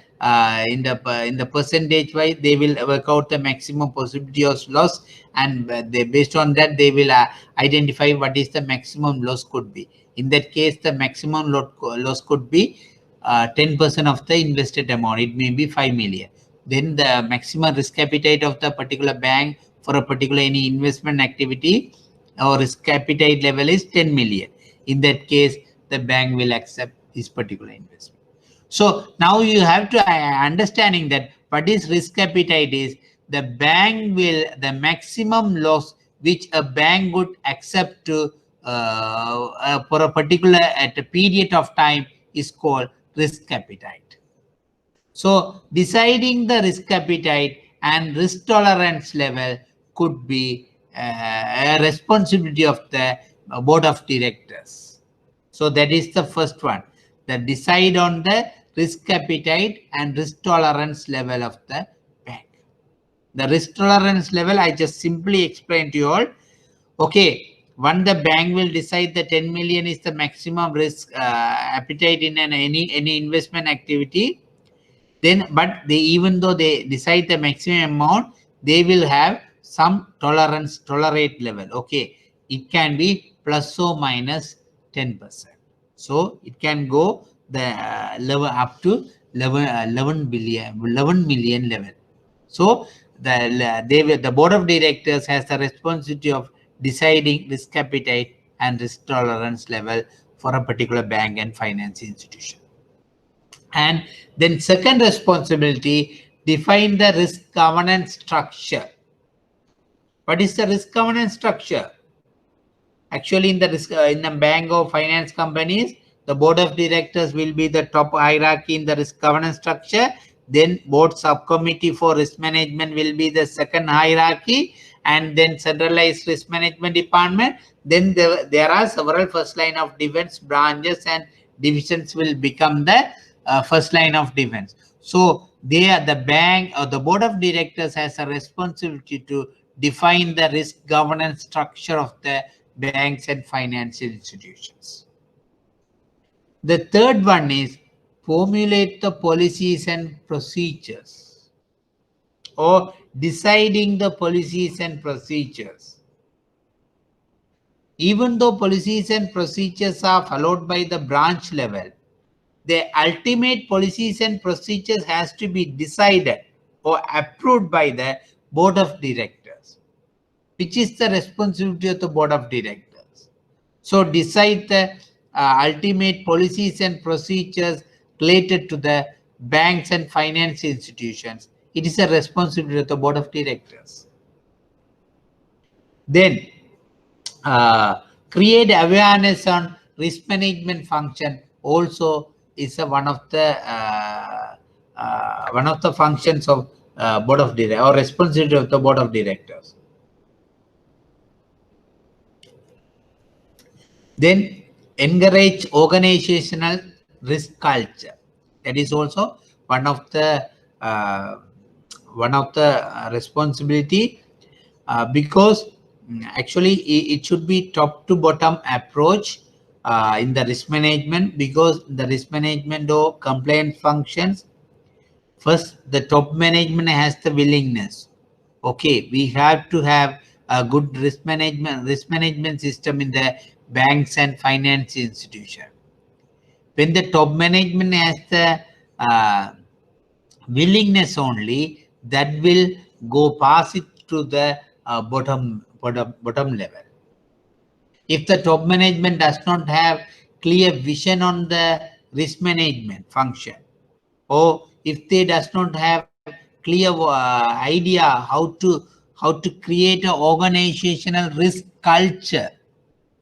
in the percentage wise, they will work out the maximum possibility of loss, and based on that they will identify what is the maximum loss could be. In that case, the maximum loss could be 10% of the invested amount. It may be 5 million. Then the maximum risk appetite of the particular bank for a particular any investment activity or risk appetite level is 10 million. In that case, the bank will accept this particular investment. So now you have to understanding that what is risk appetite is the bank will, the maximum loss which a bank would accept to for a particular at a period of time is called risk appetite. So deciding the risk appetite and risk tolerance level could be a responsibility of the board of directors. So that is the first one, that decide on the risk appetite and risk tolerance level of the bank. The risk tolerance level I just simply explained to you all. Okay, when the bank will decide the 10 million is the maximum risk appetite in any investment activity, then but they, even though they decide the maximum amount, they will have some tolerate level. Okay, it can be plus or minus 10%. So it can go the level up to 11 million level. So the board of directors has the responsibility of deciding risk appetite and risk tolerance level for a particular bank and finance institution. And then second responsibility, define the risk governance structure. What is the risk governance structure? Actually, in the risk in the bank or finance companies, the board of directors will be the top hierarchy in the risk governance structure. Then board subcommittee for risk management will be the second hierarchy, and then centralized risk management department. Then there are several first line of defense branches and divisions will become the first line of defense. So the bank or the board of directors has a responsibility to define the risk governance structure of the banks and financial institutions. The third one is formulate the policies and procedures, or deciding the policies and procedures. Even though policies and procedures are followed by the branch level, the ultimate policies and procedures has to be decided or approved by the board of directors, which is the responsibility of the board of directors. So decide the ultimate policies and procedures related to the banks and finance institutions. It is a responsibility of the board of directors. Then create awareness on risk management function also is one of the functions of board of directors or responsibility of the board of directors. Then encourage organizational risk culture. That is also one of the responsibility because Actually, it should be top to bottom approach in the risk management, because the risk management or compliance functions, first the top management has the willingness. Okay, we have to have a good risk management system in the banks and finance institution. When the top management has the willingness only, that will go pass it to the bottom level. If the top management does not have clear vision on the risk management function, or if they does not have clear idea how to create an organizational risk culture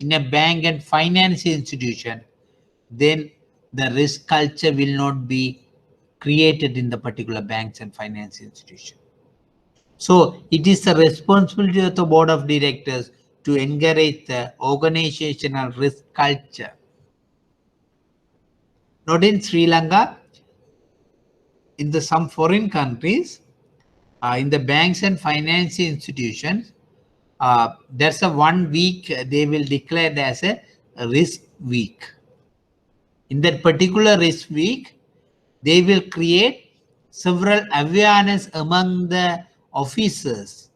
in a bank and finance institution, then the risk culture will not be created in the particular banks and finance institution. So it is the responsibility of the board of directors to encourage the organizational risk culture. Not in Sri Lanka, in some foreign countries, in the banks and finance institutions, there's a 1 week they will declare as a risk week. In that particular risk week, they will create several awareness among the officers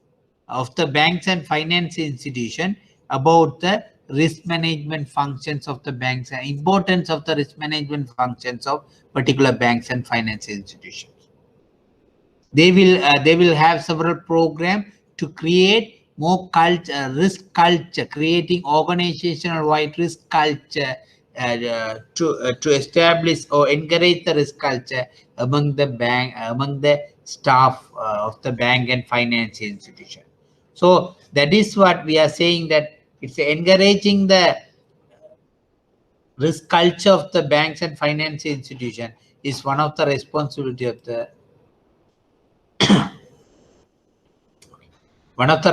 of the banks and finance institution about the risk management functions of the banks and importance of the risk management functions of particular banks and finance institutions. They will have several programs to create more risk culture, creating organizational wide risk culture to establish or encourage the risk culture among the staff of the bank and finance institution. So that is what we are saying, that it's encouraging the risk culture of the banks and finance institution is one of the responsibility of the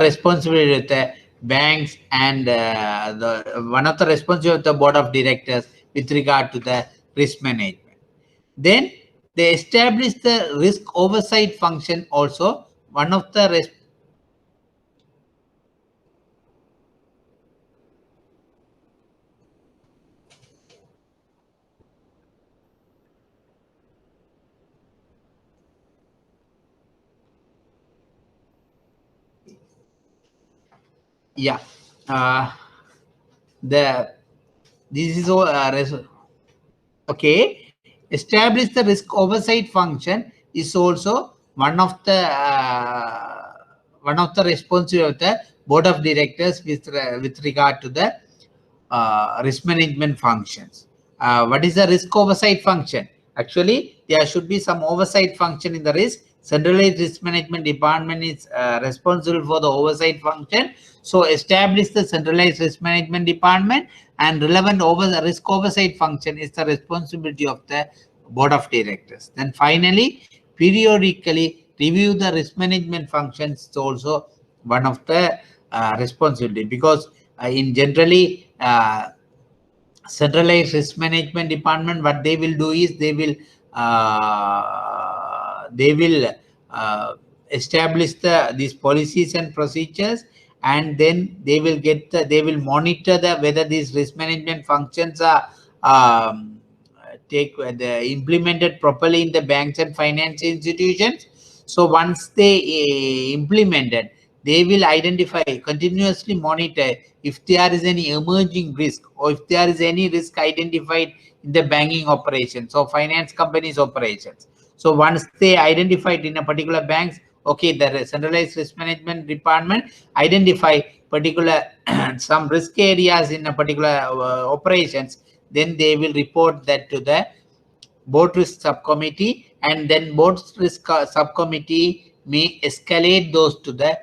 responsibility of the banks and one of the responsibility of the board of directors with regard to the risk management. Then they establish the risk oversight function also. One of the this is all okay. Establish the risk oversight function is also one of the responsibility of the board of directors with regard to the risk management functions. What is the risk oversight function? Actually, there should be some oversight function in the risk. Centralized risk management department is responsible for the oversight function. So establish the centralized risk management department, and relevant risk oversight function is the responsibility of the board of directors. Then finally, periodically review the risk management functions is also one of the responsibility, because in generally centralized risk management department, what they will do is they will establish these policies and procedures, and then they will monitor whether these risk management functions are implemented properly in the banks and finance institutions. So once they implemented, they will continuously monitor if there is any emerging risk, or if there is any risk identified in the banking operations or finance companies operations. So once they identified in a particular banks, okay, the centralized risk management department identify particular some risk areas in a particular operations, then they will report that to the board risk subcommittee, and then board risk subcommittee may escalate those to the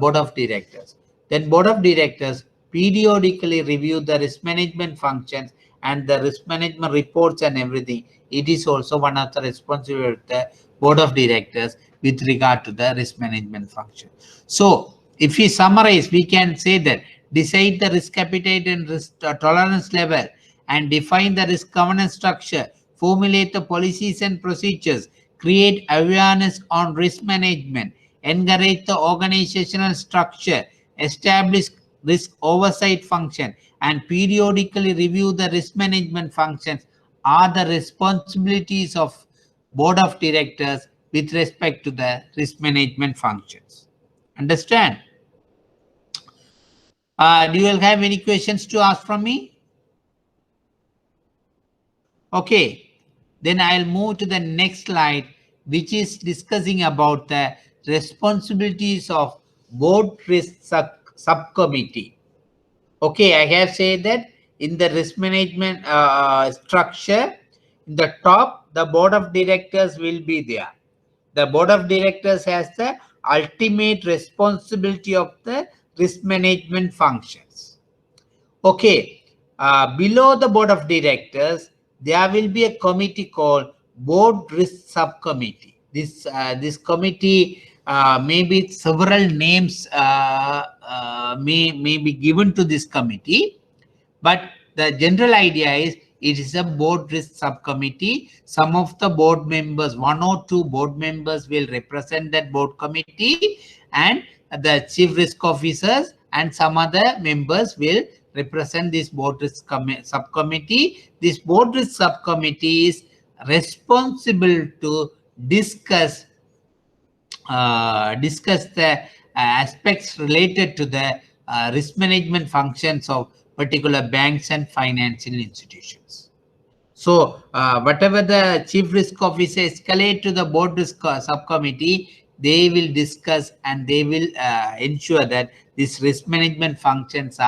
board of directors. Then board of directors periodically review the risk management functions and the risk management reports and everything. It is also one of the responsibility of the board of directors with regard to the risk management function. So if we summarize, we can say that decide the risk appetite and risk tolerance level, and define the risk governance structure, formulate the policies and procedures, create awareness on risk management, encourage the organizational structure, establish risk oversight function, and periodically review the risk management functions are the responsibilities of board of directors with respect to the risk management functions. Understand? Do you have any questions to ask from me? Okay, then I'll move to the next slide, which is discussing about the responsibilities of board risk subcommittee. Okay, I have said that in the risk management structure, in the top, the board of directors will be there. The board of directors has the ultimate responsibility of the risk management functions. Okay, below the board of directors, there will be a committee called board risk subcommittee. This committee maybe several names may be given to this committee, but the general idea is it is a board risk subcommittee. Some of the board members, 1 or 2 board members will represent that board committee, and the chief risk officers and some other members will represent this board risk subcommittee. This board risk subcommittee is responsible to discuss the aspects related to the risk management functions of particular banks and financial institutions. So whatever the chief risk officer escalate to the board risk subcommittee, they will discuss and they will ensure that these risk management functions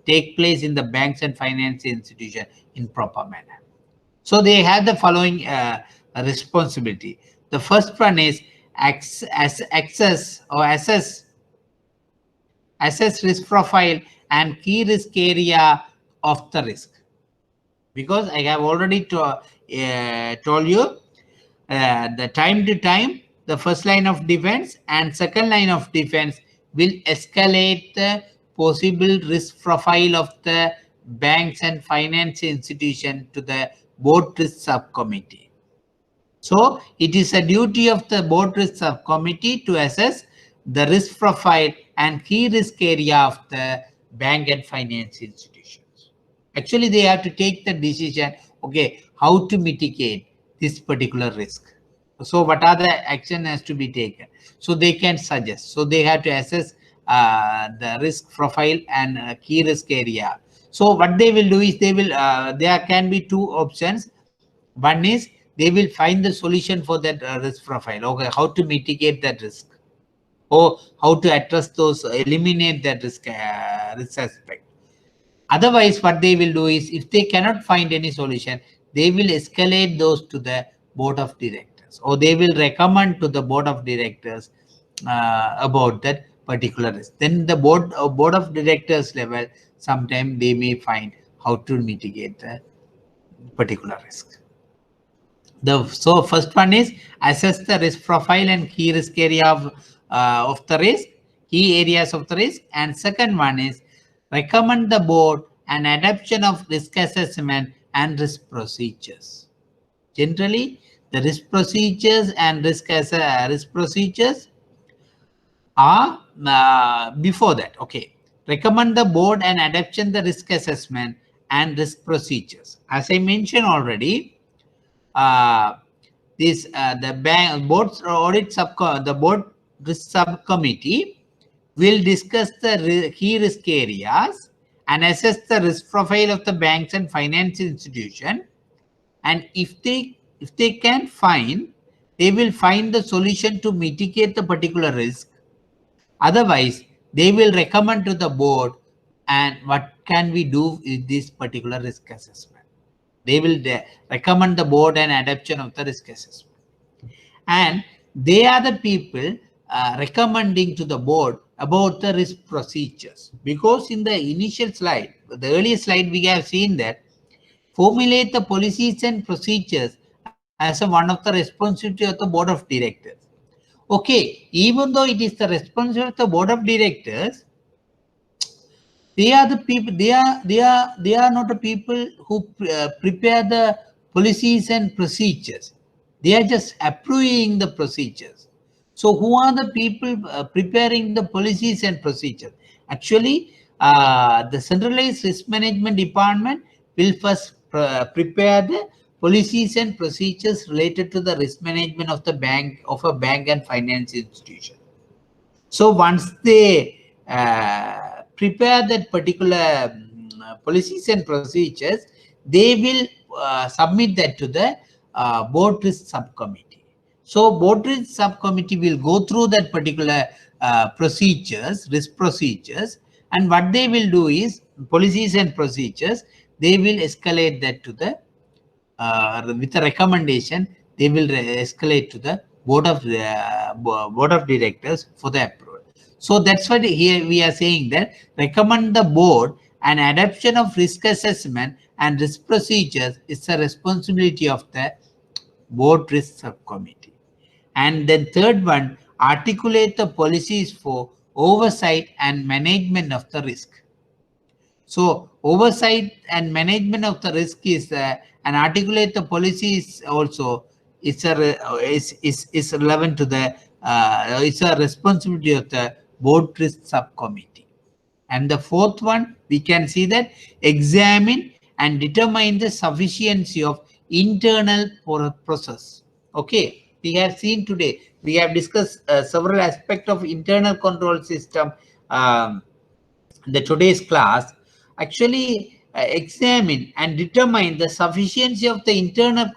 take place in the banks and financial institutions in proper manner. So they have the following responsibility. The first one is assess risk profile and key risk area of the risk. Because I have already told you the time to time, the first line of defense and second line of defense will escalate the possible risk profile of the banks and financial institution to the board risk subcommittee. So it is a duty of the board risk subcommittee to assess the risk profile and key risk area of the bank and financial institutions. Actually, they have to take the decision, okay, how to mitigate this particular risk. So what are the action has to be taken? So they can suggest. So they have to assess the risk profile and key risk area. So what they will do is they will, there can be 2 options. One is they will find the solution for that risk profile. Okay, how to mitigate that risk, or how to address those, eliminate that risk aspect. Otherwise, what they will do is, if they cannot find any solution, they will escalate those to the board of directors, or they will recommend to the board of directors about that particular risk. Then the board of directors level, sometime they may find how to mitigate the particular risk. So first one is assess the risk profile and key risk area of the risk, key areas of the risk, and second one is recommend the board an adoption of risk assessment and risk procedures. Generally, the risk procedures and risk procedures are before that. Okay, recommend the board an adoption the risk assessment and risk procedures. As I mentioned already, the board risk subcommittee will discuss the key risk areas and assess the risk profile of the banks and financial institution, and if they can find, they will find the solution to mitigate the particular risk. Otherwise, they will recommend to the board and what can we do with this particular risk assessment. They will recommend the board an adoption of the risk assessment. And they are the people recommending to the board about the risk procedures. Because in the initial slide, the earlier slide, we have seen that formulate the policies and procedures as one of the responsibility of the board of directors. Okay, even though it is the responsibility of the board of directors, they are the people, they are not the people who prepare the policies and procedures. They are just approving the procedures. So who are the people preparing the policies and procedures? Actually, the centralized risk management department will first prepare the policies and procedures related to the risk management of the bank, of a bank and finance institution. So once they prepare that particular policies and procedures, they will submit that to the board risk subcommittee. So board risk subcommittee will go through that particular procedures, risk procedures, and what they will do is policies and procedures, they will escalate that to the with a recommendation, they will escalate to the board of directors for the approval. So that's what here we are saying, that recommend the board an adoption of risk assessment and risk procedures is the responsibility of the board risk subcommittee. And then third one, articulate the policies for oversight and management of the risk. So oversight and management of the risk is and articulate the policies also is relevant to the it's a responsibility of the board risk subcommittee. And the fourth one, we can see that examine and determine the sufficiency of internal process. Okay, we have seen today, we have discussed several aspects of internal control system the today's class. Actually examine and determine the sufficiency of the internal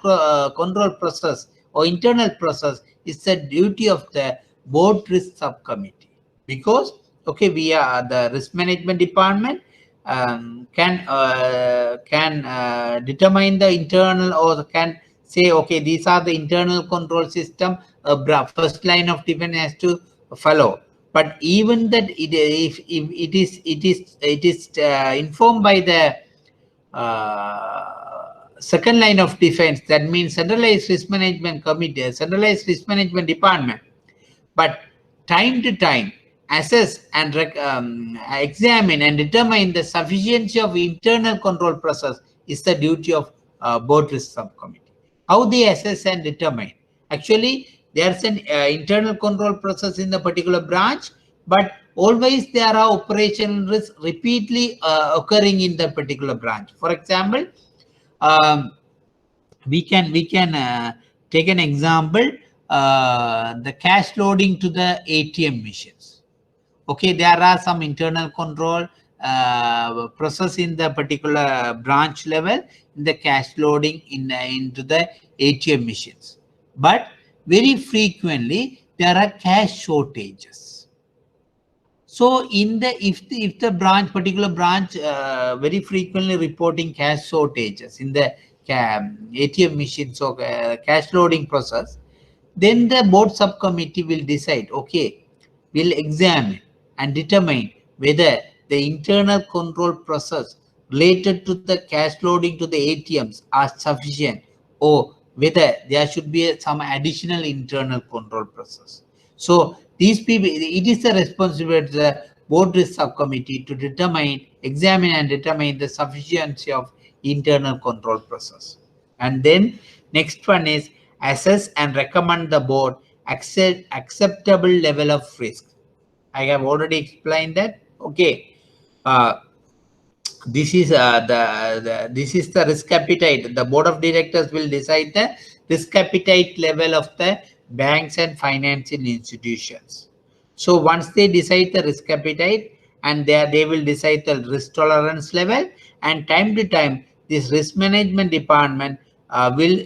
control process or internal process is the duty of the board risk subcommittee, because okay, we are the risk management department can determine the internal, or can say okay, these are the internal control system first line of defense has to follow. But even that, if it is informed by the second line of defense, that means centralized risk management committee, centralized risk management department. But time to time, assess and examine and determine the sufficiency of internal control process is the duty of board risk subcommittee. How they assess and determine? Actually, there's an internal control process in the particular branch, but always there are operational risks repeatedly occurring in the particular branch. For example, we can take an example, the cash loading to the ATM machines. Okay, there are some internal control process in the particular branch level in the cash loading into the ATM machines, but very frequently there are cash shortages. So in the if the branch, particular branch very frequently reporting cash shortages in the ATM machines or cash loading process, then the board subcommittee will decide, okay, will examine and determine whether the internal control process related to the cash loading to the ATMs are sufficient, or whether there should be some additional internal control process. So these people, it is the responsibility of the board risk subcommittee to determine, examine and determine the sufficiency of internal control process. And then next one is assess and recommend the board acceptable level of risk. I have already explained that. Okay, this is this is the risk appetite. The board of directors will decide the risk appetite level of the banks and financial institutions. So once they decide the risk appetite, and they will decide the risk tolerance level, and time to time this risk management department will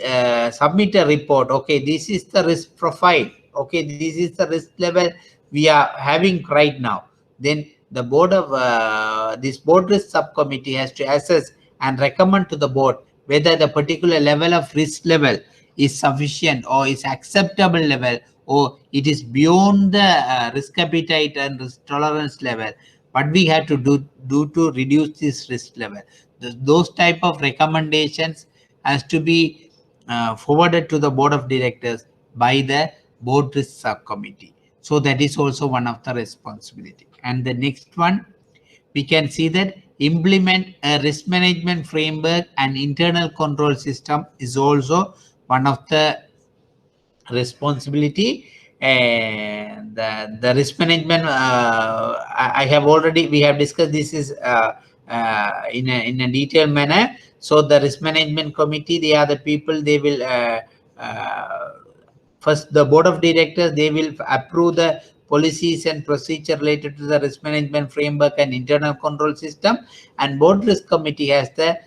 submit a report. Okay, this is the risk profile. Okay, this is the risk level we are having right now. Then the board of this board risk subcommittee has to assess and recommend to the board whether the particular level of risk level is sufficient or is acceptable level, or it is beyond the risk appetite and risk tolerance level. What we have to do to reduce this risk level. Those type of recommendations has to be forwarded to the board of directors by the board risk subcommittee. So that is also one of the responsibility. And the next one, we can see that implement a risk management framework and internal control system is also one of the responsibility. And the risk management, we have discussed this is in a detailed manner. So the risk management committee, they are the people, they will first the board of directors, they will approve the policies and procedure related to the risk management framework and internal control system, and board risk committee has the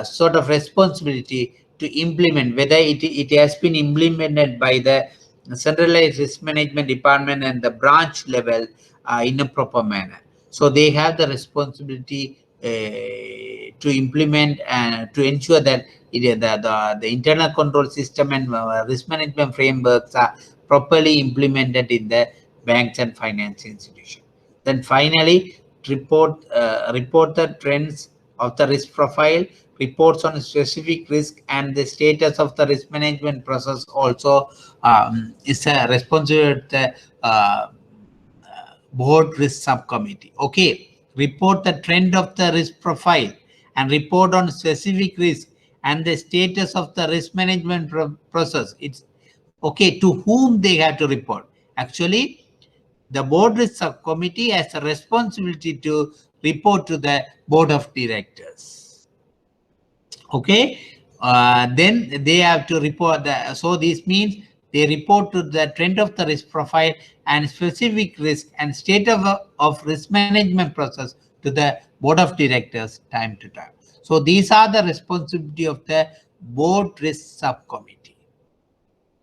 sort of responsibility to implement whether it has been implemented by the centralized risk management department and the branch level in a proper manner. So they have the responsibility to implement and to ensure that the internal control system and risk management frameworks are properly implemented in the banks and finance institutions. Then finally, report the trends of the risk profile, reports on specific risk, and the status of the risk management process also is a responsibility of the board risk subcommittee. Okay, report the trend of the risk profile and report on specific risk and the status of the risk management process. It's okay to whom they have to report. Actually, the board risk subcommittee has a responsibility to report to the board of directors. Okay, then they have to report the, so this means they report to the trend of the risk profile and specific risk and state of risk management process to the board of directors time to time. So these are the responsibility of the board risk subcommittee.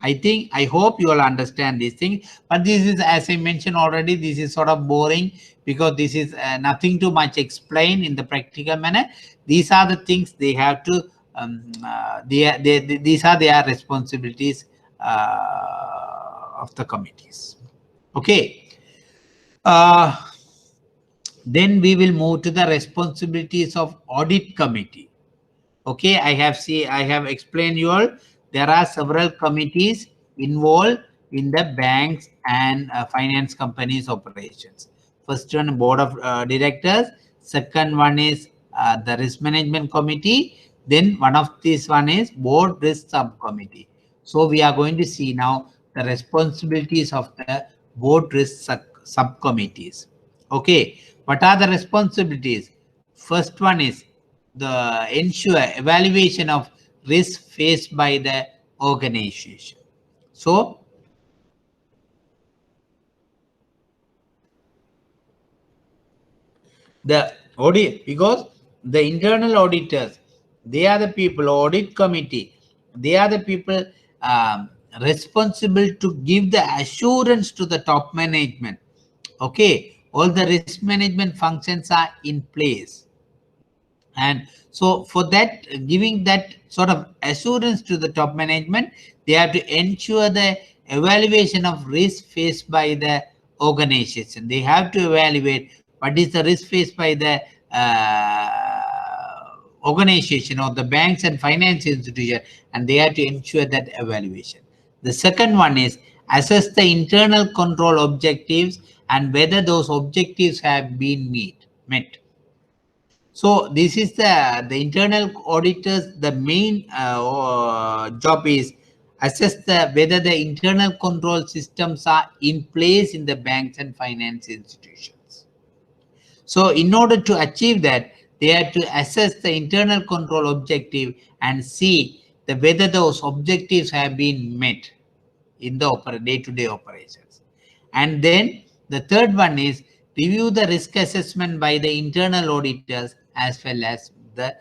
I hope you all understand this thing, but this is, as I mentioned already, this is sort of boring because this is nothing too much explained in the practical manner. These are the things they have to, these are their responsibilities of the committees. Okay. Then we will move to the responsibilities of audit committee. Okay, I have explained you all. There are several committees involved in the banks and finance companies operations. First one, board of directors. Second one is the risk management committee. Then one of these one is board risk subcommittee. So we are going to see now the responsibilities of the board risk subcommittees. Okay, what are the responsibilities? First one is the ensure evaluation of risk faced by the organization. So the audit, because the internal auditors, they are the people, audit committee, they are the people responsible to give the assurance to the top management. Okay, all the risk management functions are in place. And so for that, giving that sort of assurance to the top management, they have to ensure the evaluation of risk faced by the organization. They have to evaluate what is the risk faced by the organization or the banks and finance institution, and they have to ensure that evaluation. The second one is assess the internal control objectives and whether those objectives have been met. So this is the internal auditors, the main job is assess whether the internal control systems are in place in the banks and finance institutions. So in order to achieve that, they have to assess the internal control objective and see whether those objectives have been met in the day-to-day operations. And then the third one is review the risk assessment by the internal auditors as well as the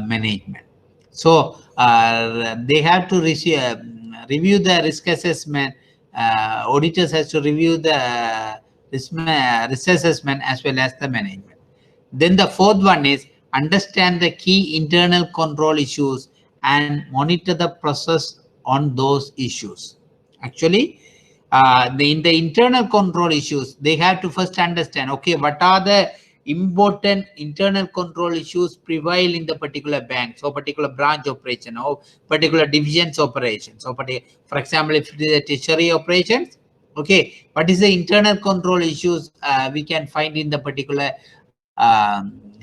management. So they have to review the risk assessment. Auditors has to review the risk assessment as well as the management. Then the fourth one is understand the key internal control issues and monitor the process on those issues. Actually, in the internal control issues, they have to first understand, okay, what are the important internal control issues prevail in the particular bank, so particular branch operation or particular divisions operations. So for example, if it is a treasury operations, okay, what is the internal control issues we can find in the particular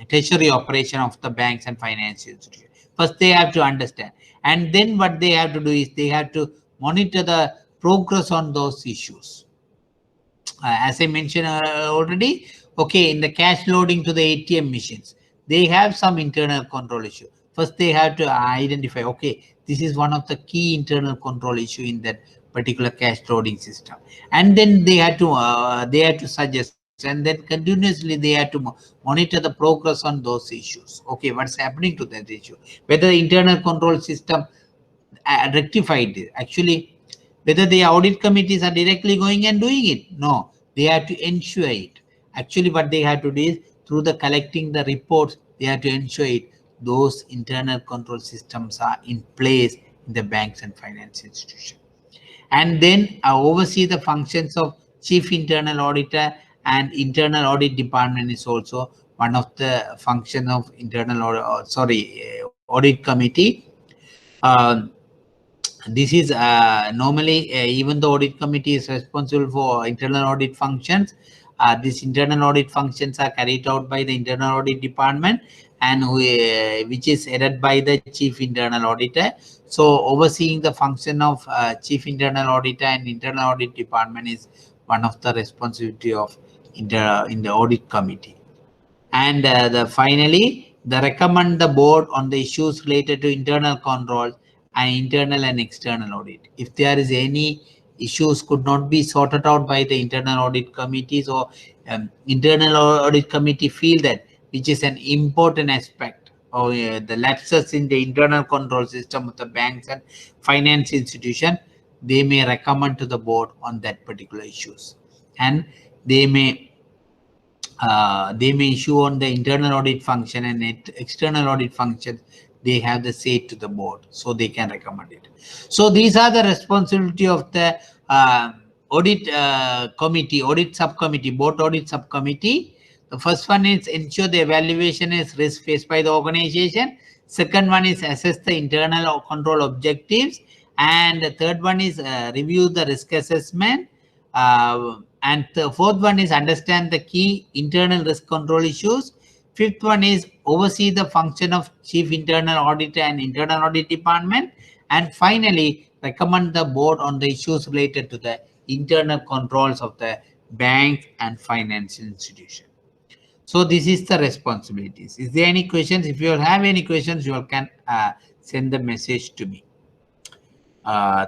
treasury operation of the banks and finance institutions. First, they have to understand. And then what they have to do is they have to monitor the progress on those issues. As I mentioned already, okay, in the cash loading to the ATM machines, they have some internal control issue. First, they have to identify, okay, this is one of the key internal control issue in that particular cash loading system, and then they had to suggest, and then continuously they had to monitor the progress on those issues. Okay, what's happening to that issue? Whether the internal control system rectified it. Actually, whether the audit committees are directly going and doing it, no, they have to ensure it. Actually, what they have to do is through the collecting the reports, they have to ensure it those internal control systems are in place in the banks and finance institution. And then oversee the functions of chief internal auditor, and internal audit department is also one of the function of internal audit committee. This is normally, even the audit committee is responsible for internal audit functions. These internal audit functions are carried out by the internal audit department, and which is headed by the chief internal auditor. So overseeing the function of chief internal auditor and internal audit department is one of the responsibility of in the audit committee. And finally, they recommend the board on the issues related to internal control and internal and external audit. If there is any issues could not be sorted out by the internal audit committees, or internal audit committee feel that which is an important aspect of the lapses in the internal control system of the banks and finance institution, they may recommend to the board on that particular issues, and they may issue on the internal audit function and external audit function. They have the say to the board, so they can recommend it. So these are the responsibility of the audit committee, audit subcommittee, board audit subcommittee. The first one is ensure the evaluation is risk faced by the organization. Second one is assess the internal control objectives, and the third one is review the risk assessment. And the fourth one is understand the key internal risk control issues. Fifth one is oversee the function of chief internal auditor and internal audit department. And finally, recommend the board on the issues related to the internal controls of the bank and financial institution. So this is the responsibilities. Is there any questions? If you have any questions, you can send the message to me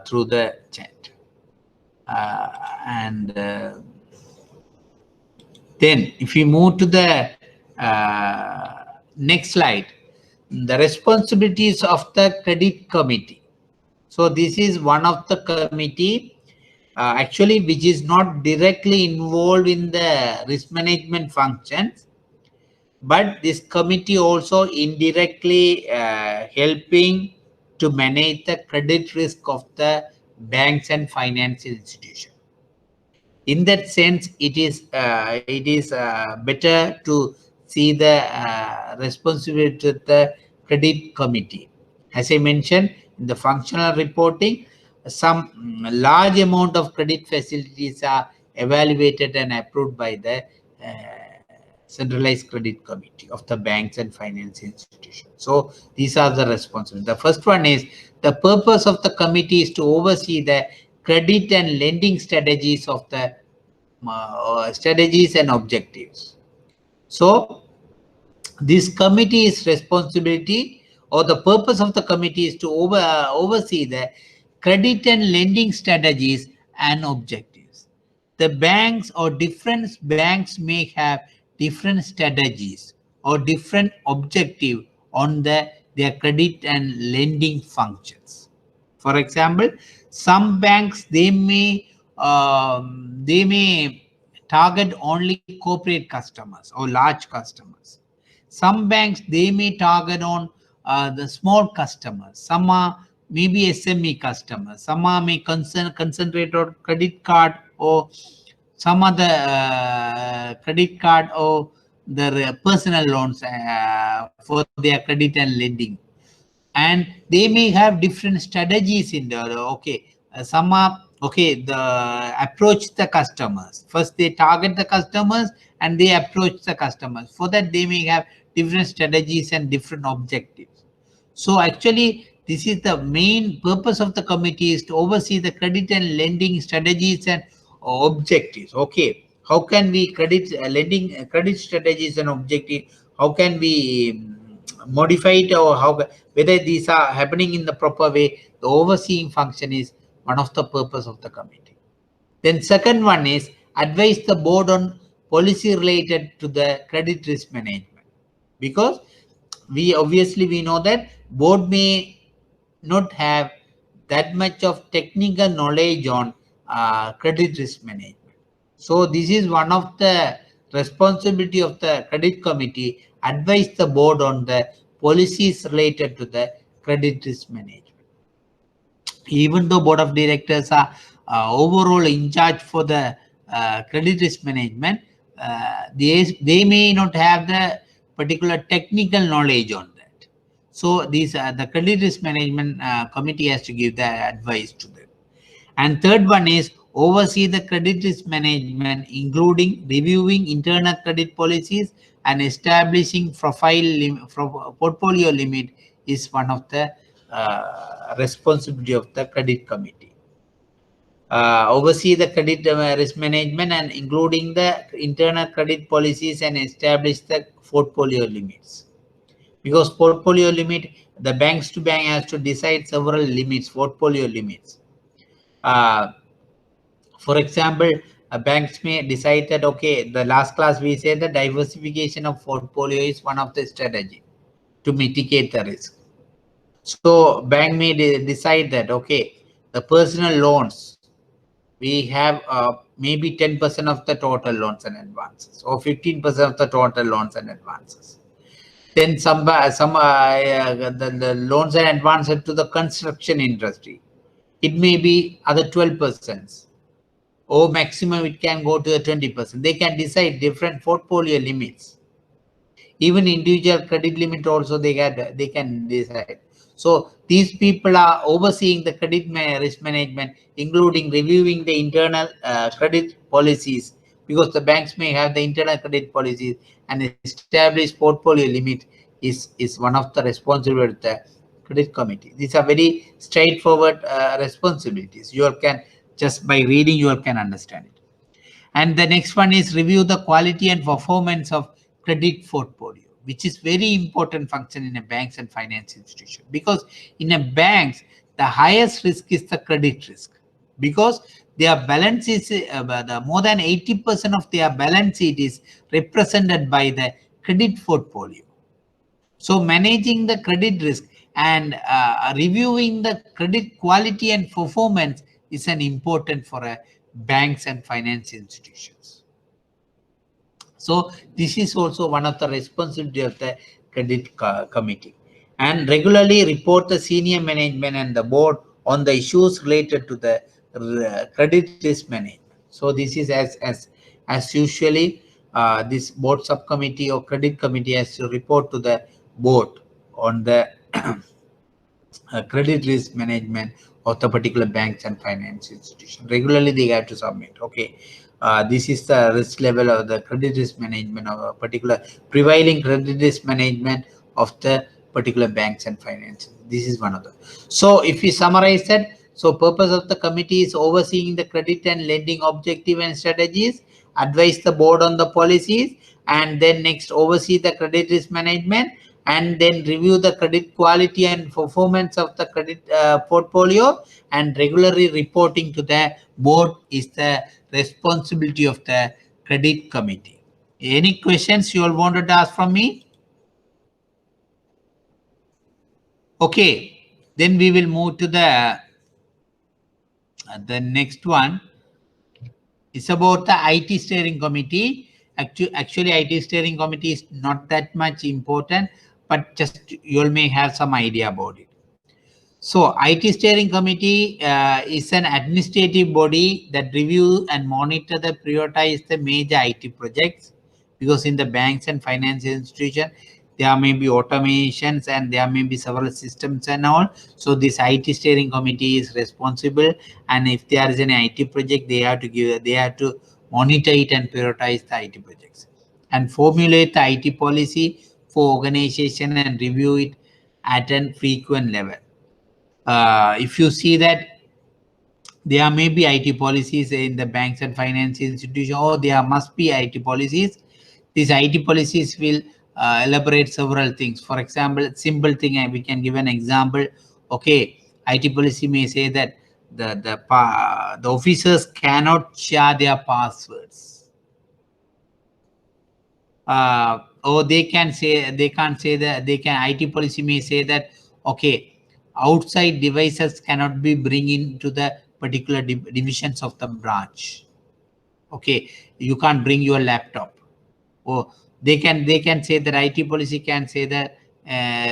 through the chat. Then if we move to the next slide, the responsibilities of the credit committee. So this is one of the committee actually which is not directly involved in the risk management functions, but this committee also indirectly helping to manage the credit risk of the banks and financial institutions. In that sense, it is better to see the responsibility of the credit committee. As I mentioned in the functional reporting, some large amount of credit facilities are evaluated and approved by the centralized credit committee of the banks and finance institutions. So these are the responsibilities. The first one is the purpose of the committee is to oversee the credit and lending strategies of the strategies and objectives. So this committee's responsibility, or the purpose of the committee, is to oversee the credit and lending strategies and objectives. The banks or different banks may have different strategies or different objective on their credit and lending functions. For example, some banks they may target only corporate customers or large customers. Some banks they may target on the small customers. Some are maybe SME customers. Some are may concentrate on credit card or some other credit card or the personal loans for their credit and lending. And they may have different strategies in there. Okay, some are the approach the customers. First they target the customers and they approach the customers. For that they may have different strategies and different objectives. So actually this is the main purpose of the committee, is to oversee the credit and lending strategies and objectives. Okay, how can we lending credit strategies and objectives? How can we modify it, or whether these are happening in the proper way? The overseeing function is one of the purpose of the committee. Then second one is advise the board on policy related to the credit risk management, because we know that board may not have that much of technical knowledge on credit risk management. So this is one of the responsibility of the credit committee, advise the board on the policies related to the credit risk management. Even though board of directors are overall in charge for the credit risk management, they may not have the particular technical knowledge on that. So these the credit risk management committee has to give the advice to them. And third one is oversee the credit risk management, including reviewing internal credit policies and establishing portfolio limit is one of the responsibility of the credit committee. Oversee the credit risk management and including the internal credit policies and establish the portfolio limits. Because portfolio limit, the banks to bank has to decide several limits, portfolio limits. For example, banks may decide that, okay, the last class we said the diversification of portfolio is one of the strategy to mitigate the risk. So bank may decide that, okay, the personal loans, we have maybe 10% of the total loans and advances, or 15% of the total loans and advances. Then the loans and advances to the construction industry, it may be other 12%, or maximum it can go to the 20%. They can decide different portfolio limits. Even individual credit limit also they can decide. So these people are overseeing the credit risk management, including reviewing the internal credit policies, because the banks may have the internal credit policies, and establish portfolio limit is one of the responsibilities of the credit committee. These are very straightforward responsibilities. You can just by reading you can understand it. And the next one is review the quality and performance of credit portfolio, which is very important function in a banks and finance institution, because in a banks the highest risk is the credit risk, because their balance is the more than 80% of their balance sheet is represented by the credit portfolio. So managing the credit risk and reviewing the credit quality and performance is an important for a banks and finance institutions. So this is also one of the responsibility of the credit committee. And regularly report the senior management and the board on the issues related to the credit risk management. So this is as usually this board subcommittee or credit committee has to report to the board on the credit risk management of the particular banks and finance institution. Regularly they have to submit, okay, this is the risk level of the credit risk management of a particular prevailing credit risk management of the particular banks and finance. This is one of them. So if we summarize that, so purpose of the committee is overseeing the credit and lending objective and strategies, advise the board on the policies, and then next oversee the credit risk management, and then review the credit quality and performance of the credit portfolio, and regularly reporting to the board is the responsibility of the credit committee. Any questions you all wanted to ask from me? Okay, then we will move to the next one. It's about the IT steering committee. Actually, IT steering committee is not that much important, but just you all may have some idea about it. So IT steering committee is an administrative body that review and monitor the prioritize the major IT projects, because in the banks and finance institution there may be automations and there may be several systems and all. So this IT steering committee is responsible, and if there is an IT project, they have to monitor it and prioritize the IT projects and formulate the IT policy for organization and review it at a frequent level. if you see that there may be IT policies in the banks and finance institution, or there must be IT policies. These IT policies will elaborate several things. For example, simple thing, we can give an example. Okay, IT policy may say that the officers cannot share their passwords. Or they can't say that IT policy may say that, okay, outside devices cannot be bring into the particular divisions of the branch. Okay, you can't bring your laptop. Or they can say that IT policy can say that,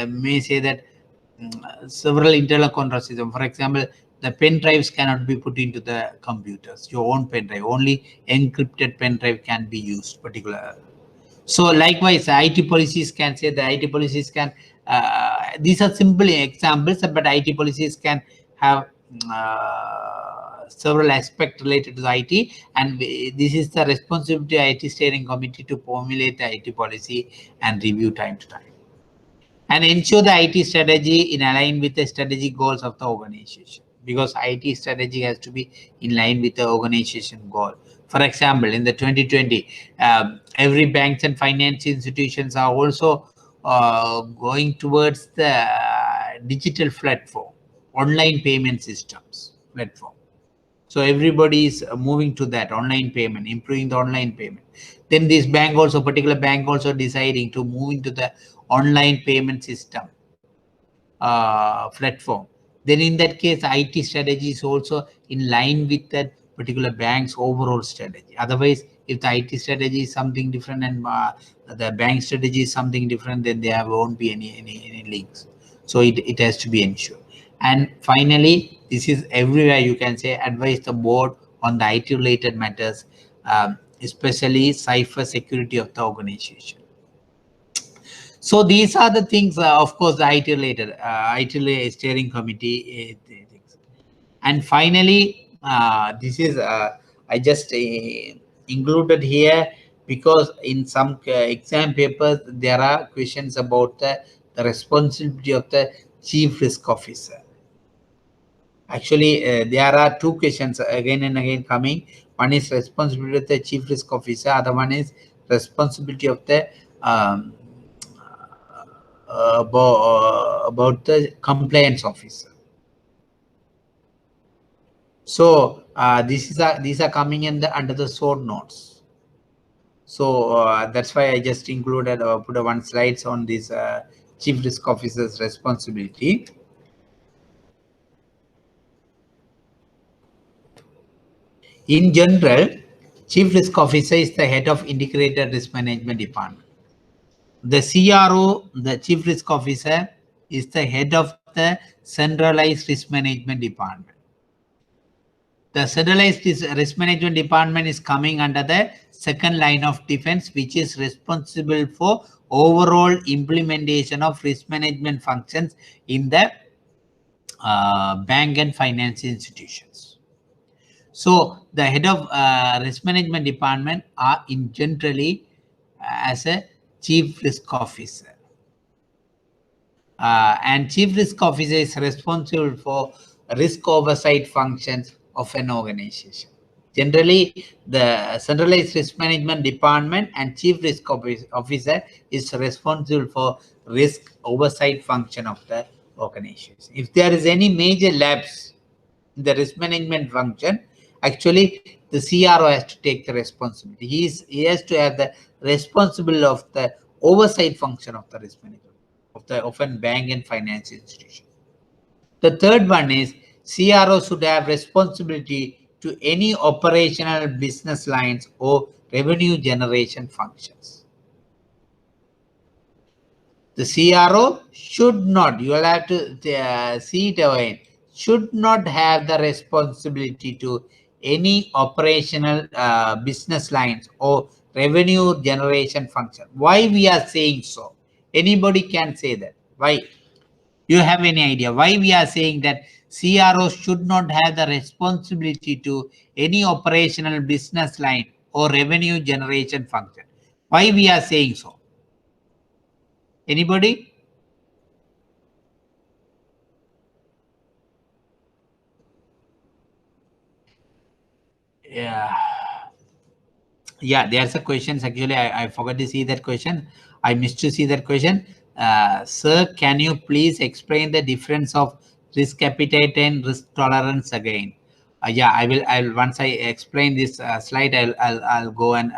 may say that several internal control systems. For example, the pen drives cannot be put into the computers. Your own pen drive, only encrypted pen drive can be used. Particular. So likewise, IT policies can say the IT policies can. These are simple examples, but IT policies can have several aspects related to the IT, and this is the responsibility of IT steering committee to formulate the IT policy and review time to time, and ensure the IT strategy in line with the strategic goals of the organization, because IT strategy has to be in line with the organization goal. For example, in the 2020, every banks and finance institutions are also going towards the digital platform, online payment systems platform. So everybody is moving to that online payment, improving the online payment. Then this particular bank also deciding to move into the online payment system platform. Then in that case, IT strategy is also in line with that particular bank's overall strategy. Otherwise, if the IT strategy is something different and the bank strategy is something different, then there won't be any links. So it has to be ensured. And finally, this is everywhere you can say advise the board on the IT related matters, especially cyber security of the organization. So these are the things, of course, the IT related, IT steering committee things. And finally, this is I just included here because in some exam papers there are questions about the responsibility of the chief risk officer. Actually, there are two questions again and again coming. One is responsibility of the chief risk officer. Other one is responsibility of the about the compliance officer. So these are coming in under the short notes. So that's why I just included put one slides on this chief risk officer's responsibility. In general, chief risk officer is the head of integrated risk management department. The CRO, the chief risk officer, is the head of the centralized risk management department. The centralized risk management department is coming under the second line of defense, which is responsible for overall implementation of risk management functions in the bank and finance institutions. So the head of risk management department are in generally as a chief risk officer. And chief risk officer is responsible for risk oversight functions of an organization. Generally, the centralized risk management department and chief risk officer is responsible for risk oversight function of the organization. If there is any major lapse in the risk management function, actually the CRO has to take the responsibility. He has to have the responsibility of the oversight function of the risk management of a bank and finance institution. The third one is CRO should have responsibility to any operational business lines or revenue generation functions. The CRO should not, you will have to see it again, should not have the responsibility to any operational business lines or revenue generation function. Why we are saying so? Anybody can say that. Why? You have any idea why we are saying that CRO should not have the responsibility to any operational business line or revenue generation function? Why we are saying so? Anybody? Yeah, there's a question. Actually, I forgot to see that question. I missed to see that question. Sir, can you please explain the difference of risk appetite and risk tolerance again? Yeah, I'll once I explain this slide, I'll go and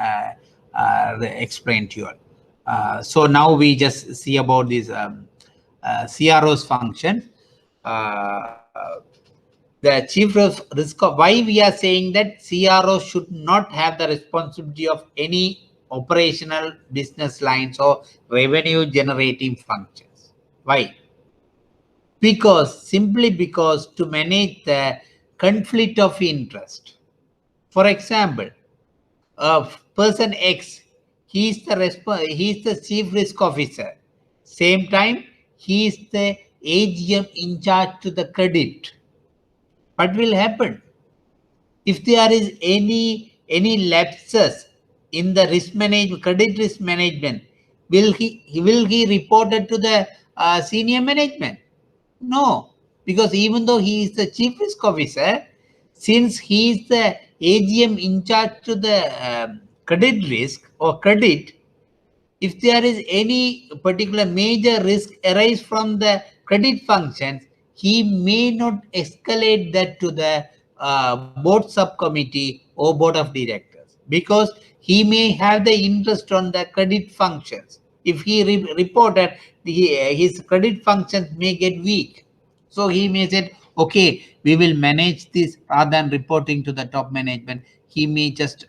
explain to you all. So now we just see about this CRO's function. The chief risk of why we are saying that CRO should not have the responsibility of any operational business lines or revenue generating functions. Why? Simply because to manage the conflict of interest. For example, person X, he is the chief risk officer. Same time, he is the AGM in charge to the credit. What will happen if there is any lapses in the risk management, credit risk management? Will he report it to the senior management? No, because even though he is the chief risk officer, since he is the AGM in charge to the credit risk or credit, if there is any particular major risk arise from the credit functions, he may not escalate that to the board subcommittee or board of directors, because he may have the interest on the credit functions. If he reported, his credit functions may get weak. So he may say, okay, we will manage this rather than reporting to the top management. He may just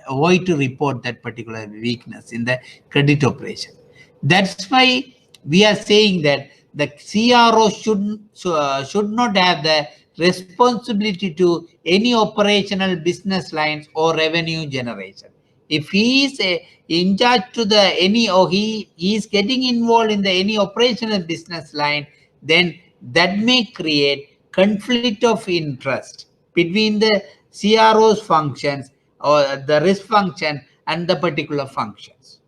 avoid to report that particular weakness in the credit operation. That's why we are saying that the CRO should not have the responsibility to any operational business lines or revenue generation. If he is in charge to the any, or he is getting involved in the any operational business line, then that may create conflict of interest between the CRO's functions or the risk function and the particular functions.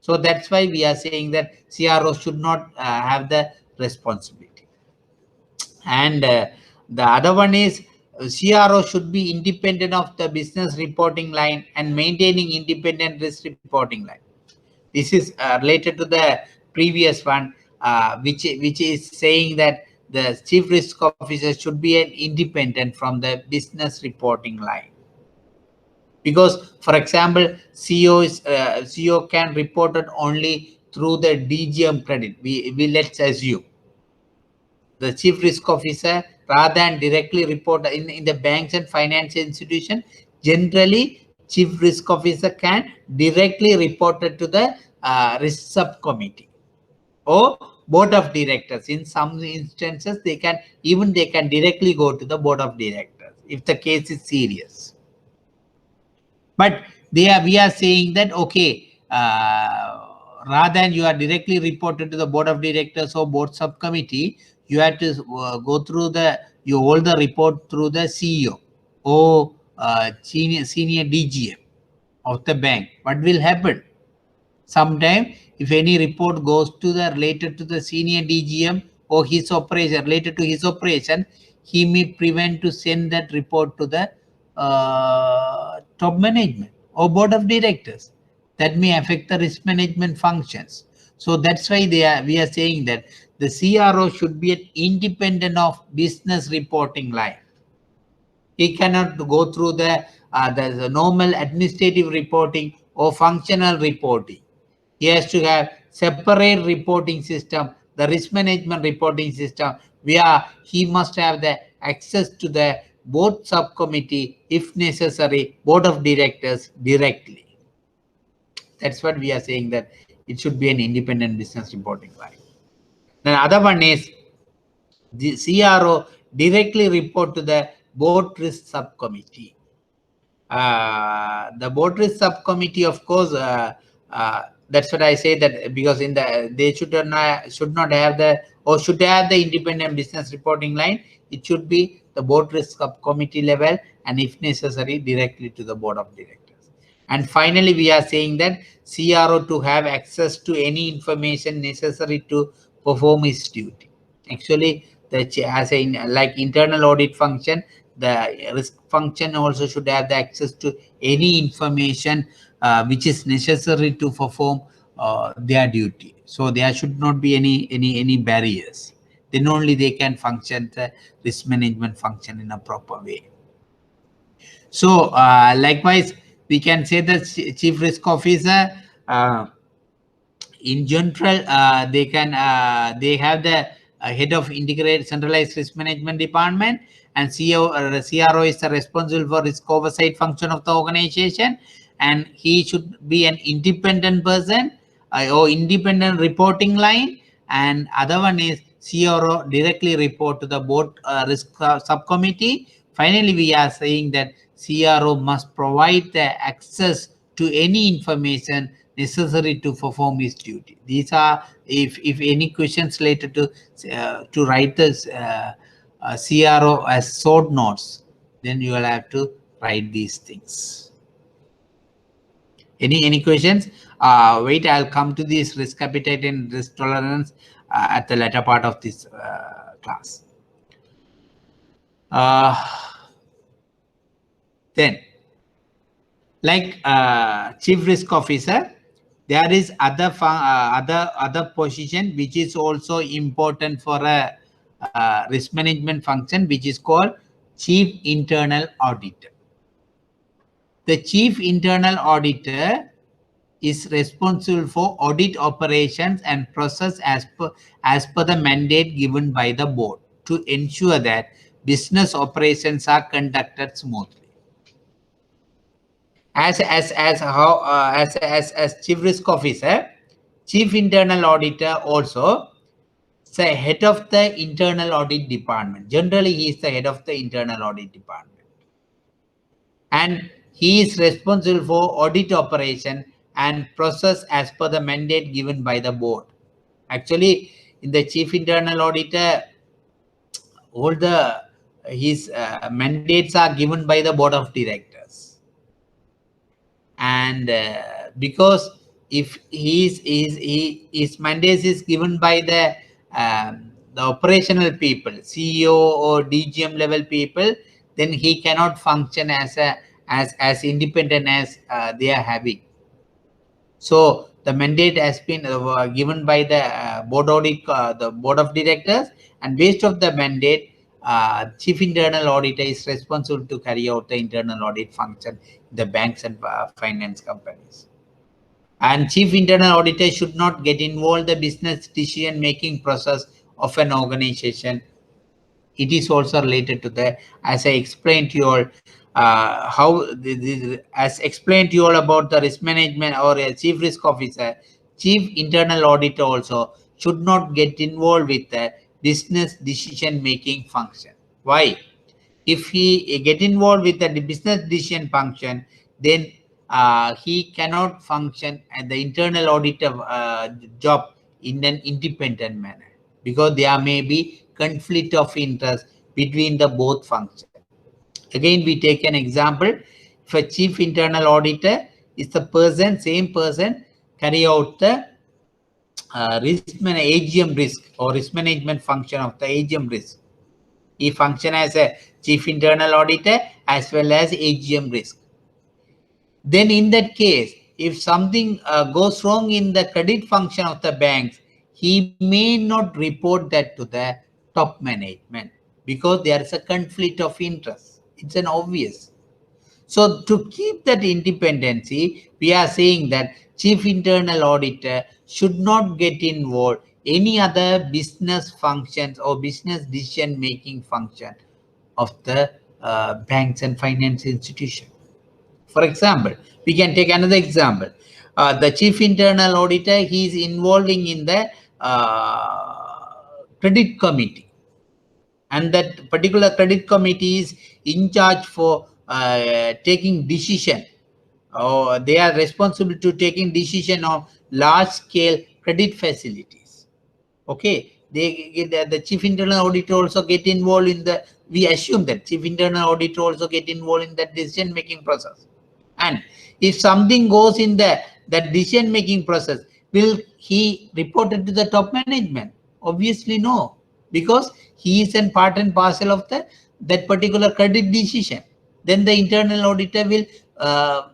So that's why we are saying that CRO should not have the responsibility. And the other one is CRO should be independent of the business reporting line and maintaining independent risk reporting line. This is related to the previous one, which is saying that the chief risk officer should be an independent from the business reporting line. Because, for example, CEO can report it only through the DGM credit. We let's assume the chief risk officer, rather than directly report in the banks and financial institution, generally chief risk officer can directly report it to the risk subcommittee or board of directors. In some instances, they can directly go to the board of directors if the case is serious. But we are saying that, okay, rather than you are directly reported to the board of directors or board subcommittee, you have to go through you hold the report through the CEO or senior DGM of the bank. What will happen? Sometime, if any report goes to the related to the senior DGM or his operation, related to his operation, he may prevent to send that report to the top management or board of directors. That may affect the risk management functions. So that's why we are saying that the CRO should be an independent of business reporting line. He cannot go through the normal administrative reporting or functional reporting. He has to have separate reporting system, the risk management reporting system, where he must have the access to the board subcommittee, if necessary, board of directors directly. That's what we are saying, that it should be an independent business reporting line. The other one is the CRO directly report to the board risk subcommittee. The board risk subcommittee, of course, that's what I say, that because they should not have the, or should have the independent business reporting line. It should be the board risk subcommittee level, and if necessary, directly to the board of directors. And finally, we are saying that CRO to have access to any information necessary to perform his duty. Actually, as like internal audit function, the risk function also should have the access to any information which is necessary to perform their duty. So there should not be any barriers. Then only they can function the risk management function in a proper way. So likewise, we can say that chief risk officer, in general, they have the head of integrated centralized risk management department, and CRO is responsible for risk oversight function of the organization, and he should be an independent person or independent reporting line, and other one is CRO directly report to the board risk subcommittee. Finally, we are saying that CRO must provide the access to any information necessary to perform his duty. These are, if any questions related to write this CRO as short notes, then you will have to write these things. Any questions? Wait, I'll come to this risk appetite and risk tolerance at the latter part of this class. Then, like chief risk officer, there is other position which is also important for a risk management function, which is called chief internal auditor. The chief internal auditor is responsible for audit operations and process as per the mandate given by the board to ensure that business operations are conducted smoothly. As chief risk officer, chief internal auditor also is the head of the internal audit department. Generally, he is the head of the internal audit department, and he is responsible for audit operation and process as per the mandate given by the board. Actually, in the chief internal auditor, all his mandates are given by the board of directors. And because if his mandate is given by the operational people, CEO or DGM level people, then he cannot function as independent as they are having. So the mandate has been given by the board of directors, and based of the mandate, chief internal auditor is responsible to carry out the internal audit function in the banks and finance companies. And chief internal auditor should not get involved in the business decision making process of an organization. It is also related to the, as I explained to you all, as explained to you all about the risk management or a chief risk officer, chief internal auditor also should not get involved with the business decision making function. Why? If he get involved with the business decision function, then he cannot function at the internal auditor job in an independent manner, because there may be conflict of interest between the both functions. Again, we take an example. If a chief internal auditor is the same person carry out the AGM risk or risk management function of the AGM risk. He function as a chief internal auditor as well as AGM risk. Then in that case, if something goes wrong in the credit function of the banks, he may not report that to the top management because there is a conflict of interest. It's an obvious. So to keep that independency, we are saying that chief internal auditor should not get involved any other business functions or business decision making function of the banks and finance institution. For example, we can take another example. The chief internal auditor, he is involving in the credit committee, and that particular credit committee is in charge for taking decision, or they are responsible to taking decision of large scale credit facilities. Okay, the chief internal auditor also get involved in the, we assume that chief internal auditor also get involved in that decision making process. And if something goes in that decision making process, will he report it to the top management? Obviously no, because he is a part and parcel of the that particular credit decision. Then the internal auditor will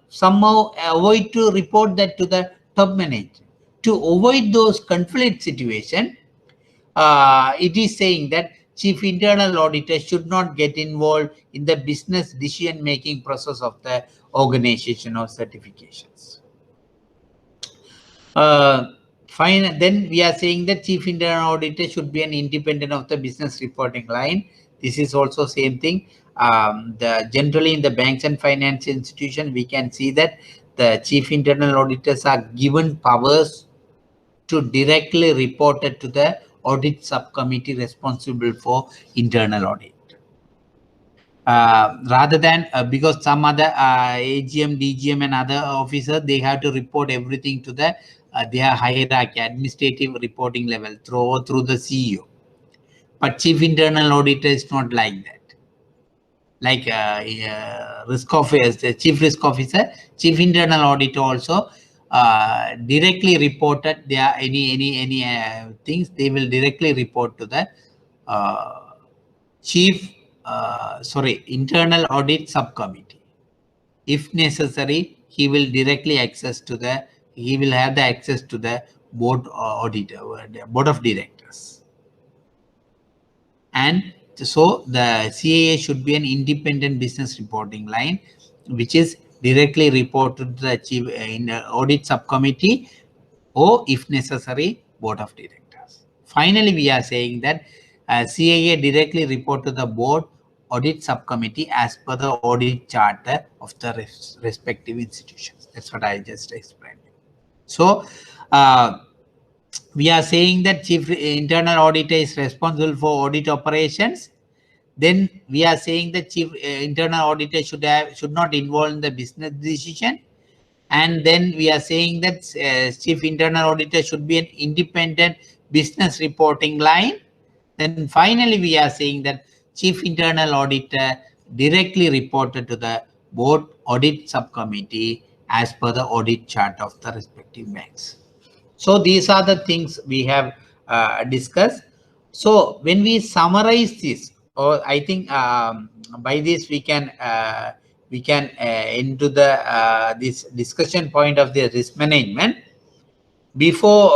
somehow avoid to report that to the top manager. To avoid those conflict situation, it is saying that chief internal auditor should not get involved in the business decision making process of the organization or certifications. Fine. Then we are saying that chief internal auditor should be an independent of the business reporting line. This is also same thing. Generally in the banks and finance institution, we can see that the chief internal auditors are given powers to directly report it to the audit subcommittee responsible for internal audit. Rather than because some other AGM, DGM and other officers, they have to report everything to the their hierarchy, administrative reporting level through the CEO. But chief internal auditor is not like that. Like risk officer, the chief risk officer, chief internal auditor also directly reported there any things, they will directly report to the chief internal audit subcommittee. If necessary, he will directly access to the, he will have the access to the board auditor, board of directors. And so the CAA should be an independent business reporting line, which is directly reported to the chief in audit subcommittee, or if necessary, board of directors. Finally, we are saying that CAA directly report to the board audit subcommittee as per the audit charter of the respective institutions. That's what I just explained. So we are saying that chief internal auditor is responsible for audit operations. Then we are saying that chief internal auditor should not involve in the business decision. And then we are saying that chief internal auditor should be an independent business reporting line. Then finally, we are saying that chief internal auditor directly reported to the board audit subcommittee as per the audit chart of the respective banks. So these are the things we have discussed. So when we summarize this, or I think by this we can into the this discussion point of the risk management. Before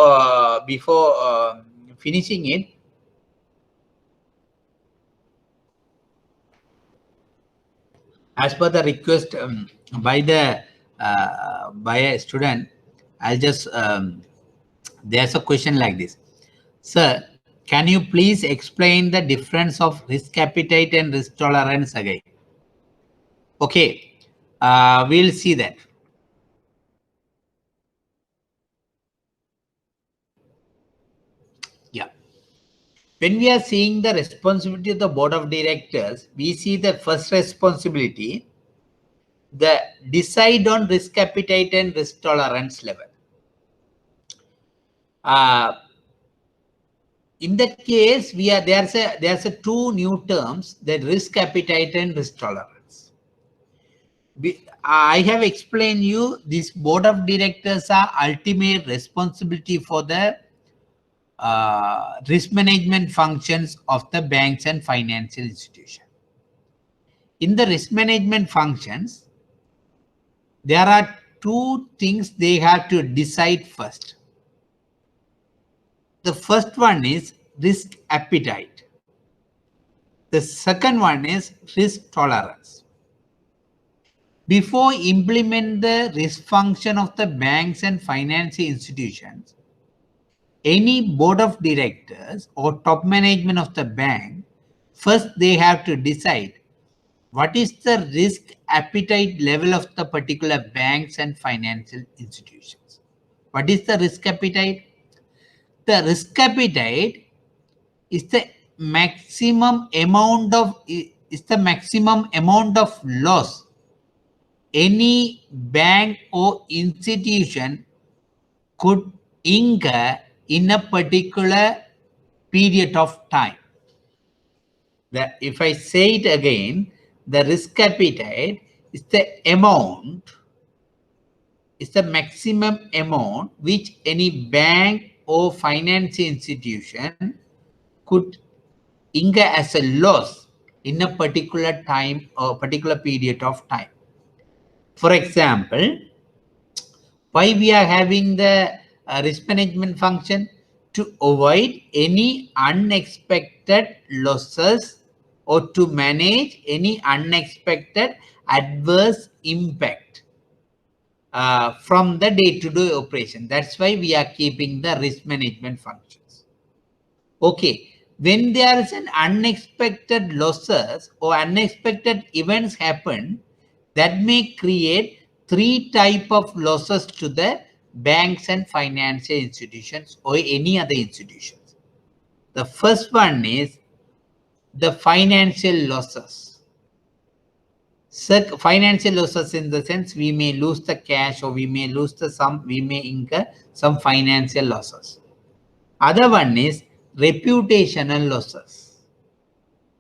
finishing it, as per the request by a student, I'll just there's a question like this. Sir, can you please explain the difference of risk appetite and risk tolerance again? Okay, we'll see that. Yeah. When we are seeing the responsibility of the board of directors, we see the first responsibility, the decide on risk appetite and risk tolerance level. In that case, there's a two new terms, the risk appetite and risk tolerance. I have explained you this board of directors are ultimate responsibility for the risk management functions of the banks and financial institutions. In the risk management functions, there are two things they have to decide first. The first one is risk appetite. The second one is risk tolerance. Before implement the risk function of the banks and financial institutions, any board of directors or top management of the bank, first they have to decide what is the risk appetite level of the particular banks and financial institutions. What is the risk appetite? The risk appetite is the maximum amount of loss any bank or institution could incur in a particular period of time. If I say it again, the risk appetite is the amount, is the maximum amount which any bank or financial institution could incur as a loss in a particular time or particular period of time. For example, why we are having the risk management function? To avoid any unexpected losses or to manage any unexpected adverse impact from the day-to-day operation. That's why we are keeping the risk management functions. Okay, when there is an unexpected losses or unexpected events happen, that may create three type of losses to the banks and financial institutions or any other institutions. The first one is the financial losses. Financial losses in the sense we may lose the cash or we may lose we may incur some financial losses. Other one is reputational losses.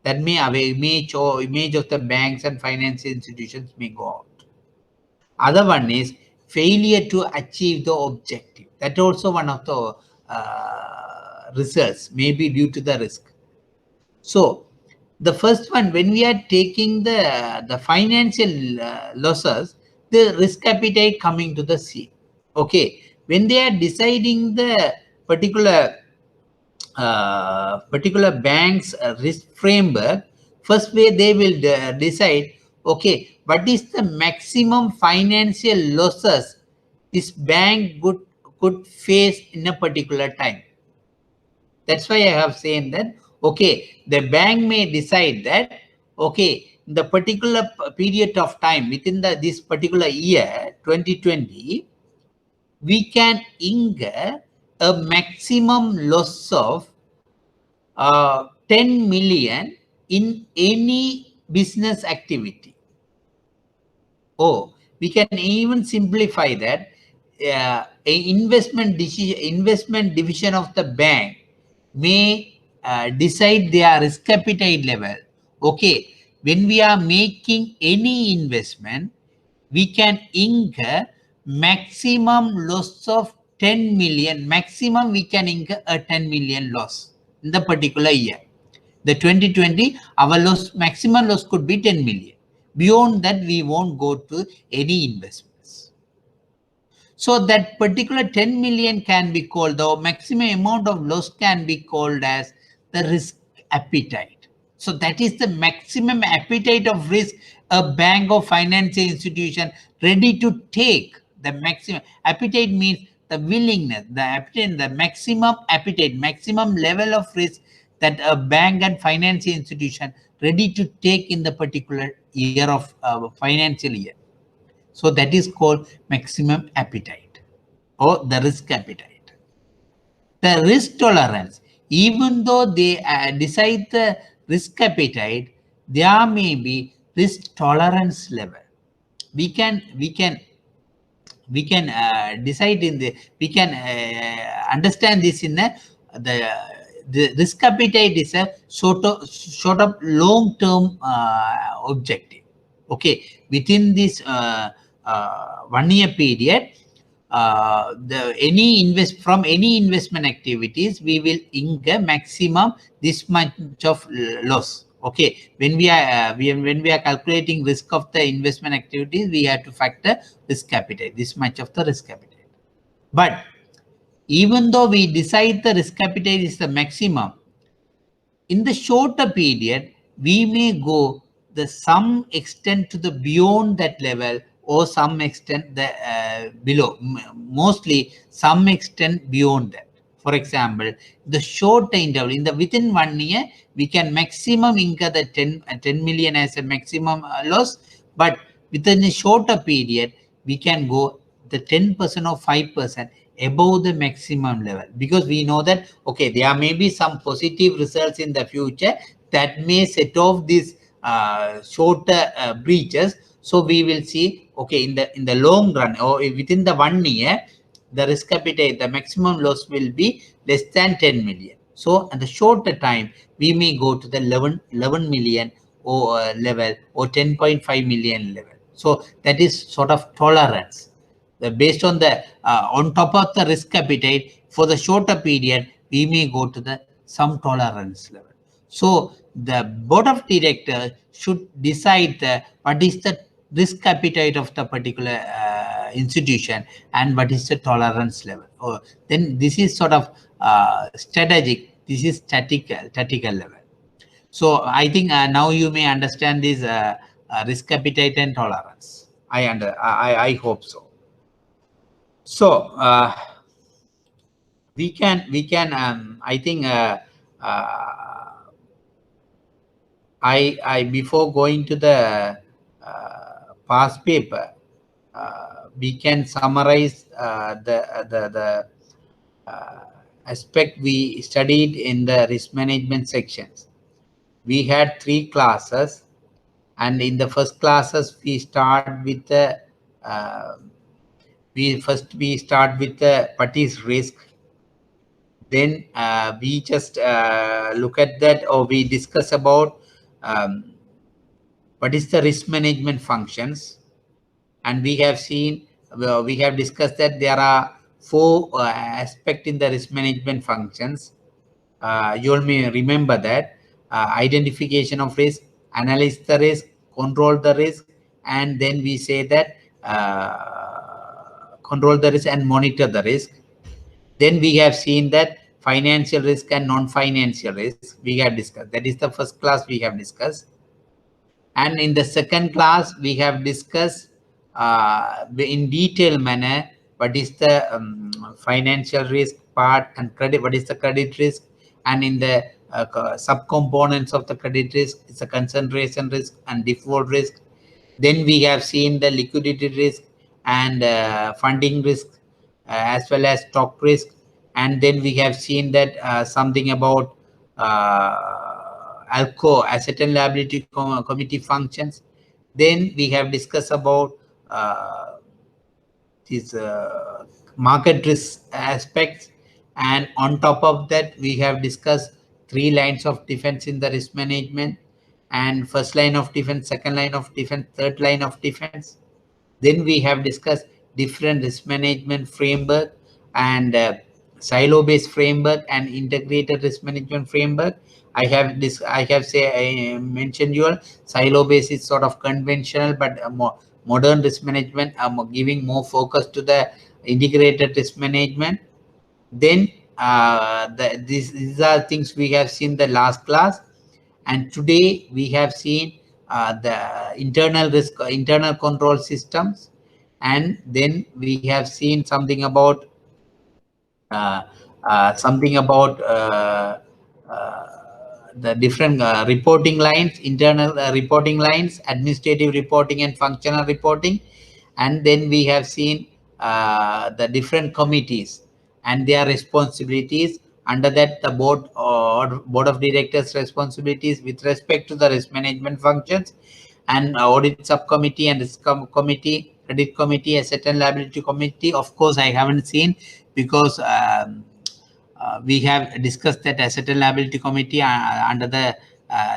That may our image or image of the banks and financial institutions may go out. Other one is failure to achieve the objective. That also one of the results may be due to the risk. So the first one, when we are taking the financial losses, the risk appetite coming to the scene. Okay, when they are deciding the particular bank's risk framework, first way they will decide, okay, what is the maximum financial losses this bank could face in a particular time. That's why I have said that, okay, the bank may decide that, okay, in the particular period of time within this particular year, 2020, we can incur a maximum loss of 10 million in any business activity. Oh, we can even simplify that. A investment division of the bank may decide their risk appetite level. Okay, when we are making any investment, we can incur maximum loss of 10 million. Maximum we can incur a 10 million loss in the particular year. The 2020, our loss, maximum loss could be 10 million. Beyond that, we won't go to any investments. So that particular 10 million can be called, the maximum amount of loss can be called as the risk appetite. So that is the maximum appetite of risk a bank or financial institution ready to take. The maximum appetite means the willingness, the appetite, the maximum appetite, maximum level of risk that a bank and financial institution ready to take in the particular year of financial year. So that is called maximum appetite or the risk appetite. The risk tolerance, even though they decide the risk appetite, there may be risk tolerance level. We can decide in we can understand this in the risk appetite is a sort of long-term objective. Okay, within this 1 year period, from any investment activities, we will incur maximum this much of loss. Okay, when we are calculating risk of the investment activities, we have to factor risk appetite, this much of the risk appetite. But even though we decide the risk appetite is the maximum, in the shorter period, we may go some extent to the beyond that level or some extent below, mostly some extent beyond that. For example, the shorter interval, within 1 year, we can maximum incur the 10 million as a maximum loss, but within a shorter period, we can go the 10% or 5% above the maximum level, because we know that, okay, there may be some positive results in the future that may set off these shorter breaches. So we will see, okay, in the long run or within the 1 year, the risk appetite, the maximum loss will be less than 10 million. So at the shorter time, we may go to the 11 million or level or 10.5 million level. So that is sort of tolerance. Based on the on top of the risk appetite, for the shorter period, we may go to some tolerance level. So the board of directors should decide what is the risk appetite of the particular institution and what is the tolerance level. Then this is sort of strategic. This is tactical level. So I think now you may understand this risk appetite and tolerance. I hope so. So we can I think I before going to the past paper, we can summarize the aspect we studied in the risk management sections. We had 3 classes, and in the first classes we start with the we start with the what is risk. Then we just look at that, or we discuss about what is the risk management functions. And we have seen, we have discussed that there are 4 aspects in the risk management functions. You all may remember that: identification of risk, analyze the risk, control the risk, and then we say that control the risk and monitor the risk. Then we have seen that financial risk and non-financial risk we have discussed. That is the first class we have discussed. And in the second class, we have discussed in detailed manner what is the financial risk part and credit, what is the credit risk, and in the subcomponents of the credit risk, it's a concentration risk and default risk. Then we have seen the liquidity risk and funding risk, as well as stock risk. And then we have seen that something about ALCO, Asset and Liability Committee functions. Then we have discussed about these market risk aspects. And on top of that, we have discussed 3 lines of defense in the risk management, and first line of defense, second line of defense, third line of defense. Then we have discussed different risk management framework and silo-based framework and integrated risk management framework. I have mentioned you all, silo-based is sort of conventional, but modern risk management giving more focus to the integrated risk management. Then these are things we have seen the last class, and today we have seen the internal risk, internal control systems, and then we have seen something about the different reporting lines, internal reporting lines, administrative reporting and functional reporting. And then we have seen the different committees and their responsibilities. Under that, the board of directors responsibilities with respect to the risk management functions, and audit subcommittee and risk committee, credit committee, asset and liability committee. Of course, I haven't seen, because we have discussed that asset and liability committee under the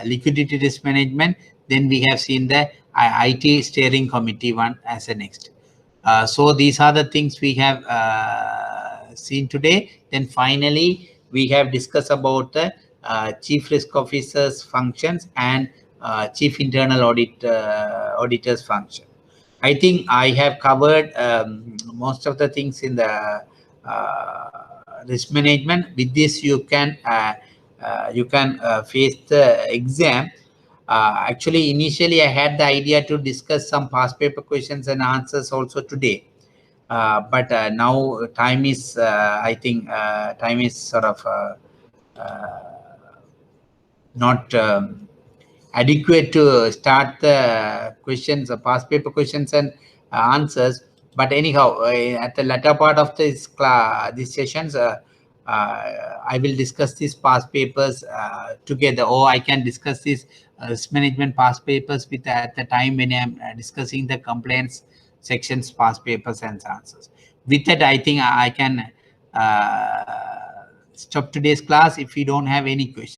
liquidity risk management. Then we have seen the IT steering committee one as a next. So these are the things we have seen today. Then finally, we have discussed about the chief risk officer's functions and chief internal auditor's function. I think I have covered most of the things in the risk management. With this, you can face the exam. Actually, initially I had the idea to discuss some past paper questions and answers also today, but now time is I think time is sort of not adequate to start the questions, the past paper questions and answers. But anyhow, at the latter part of this class, these sessions, I will discuss these past papers together, or I can discuss these risk management past papers with at the time when I'm discussing the compliance sections past papers and answers. With that, I think I can stop today's class if you don't have any questions.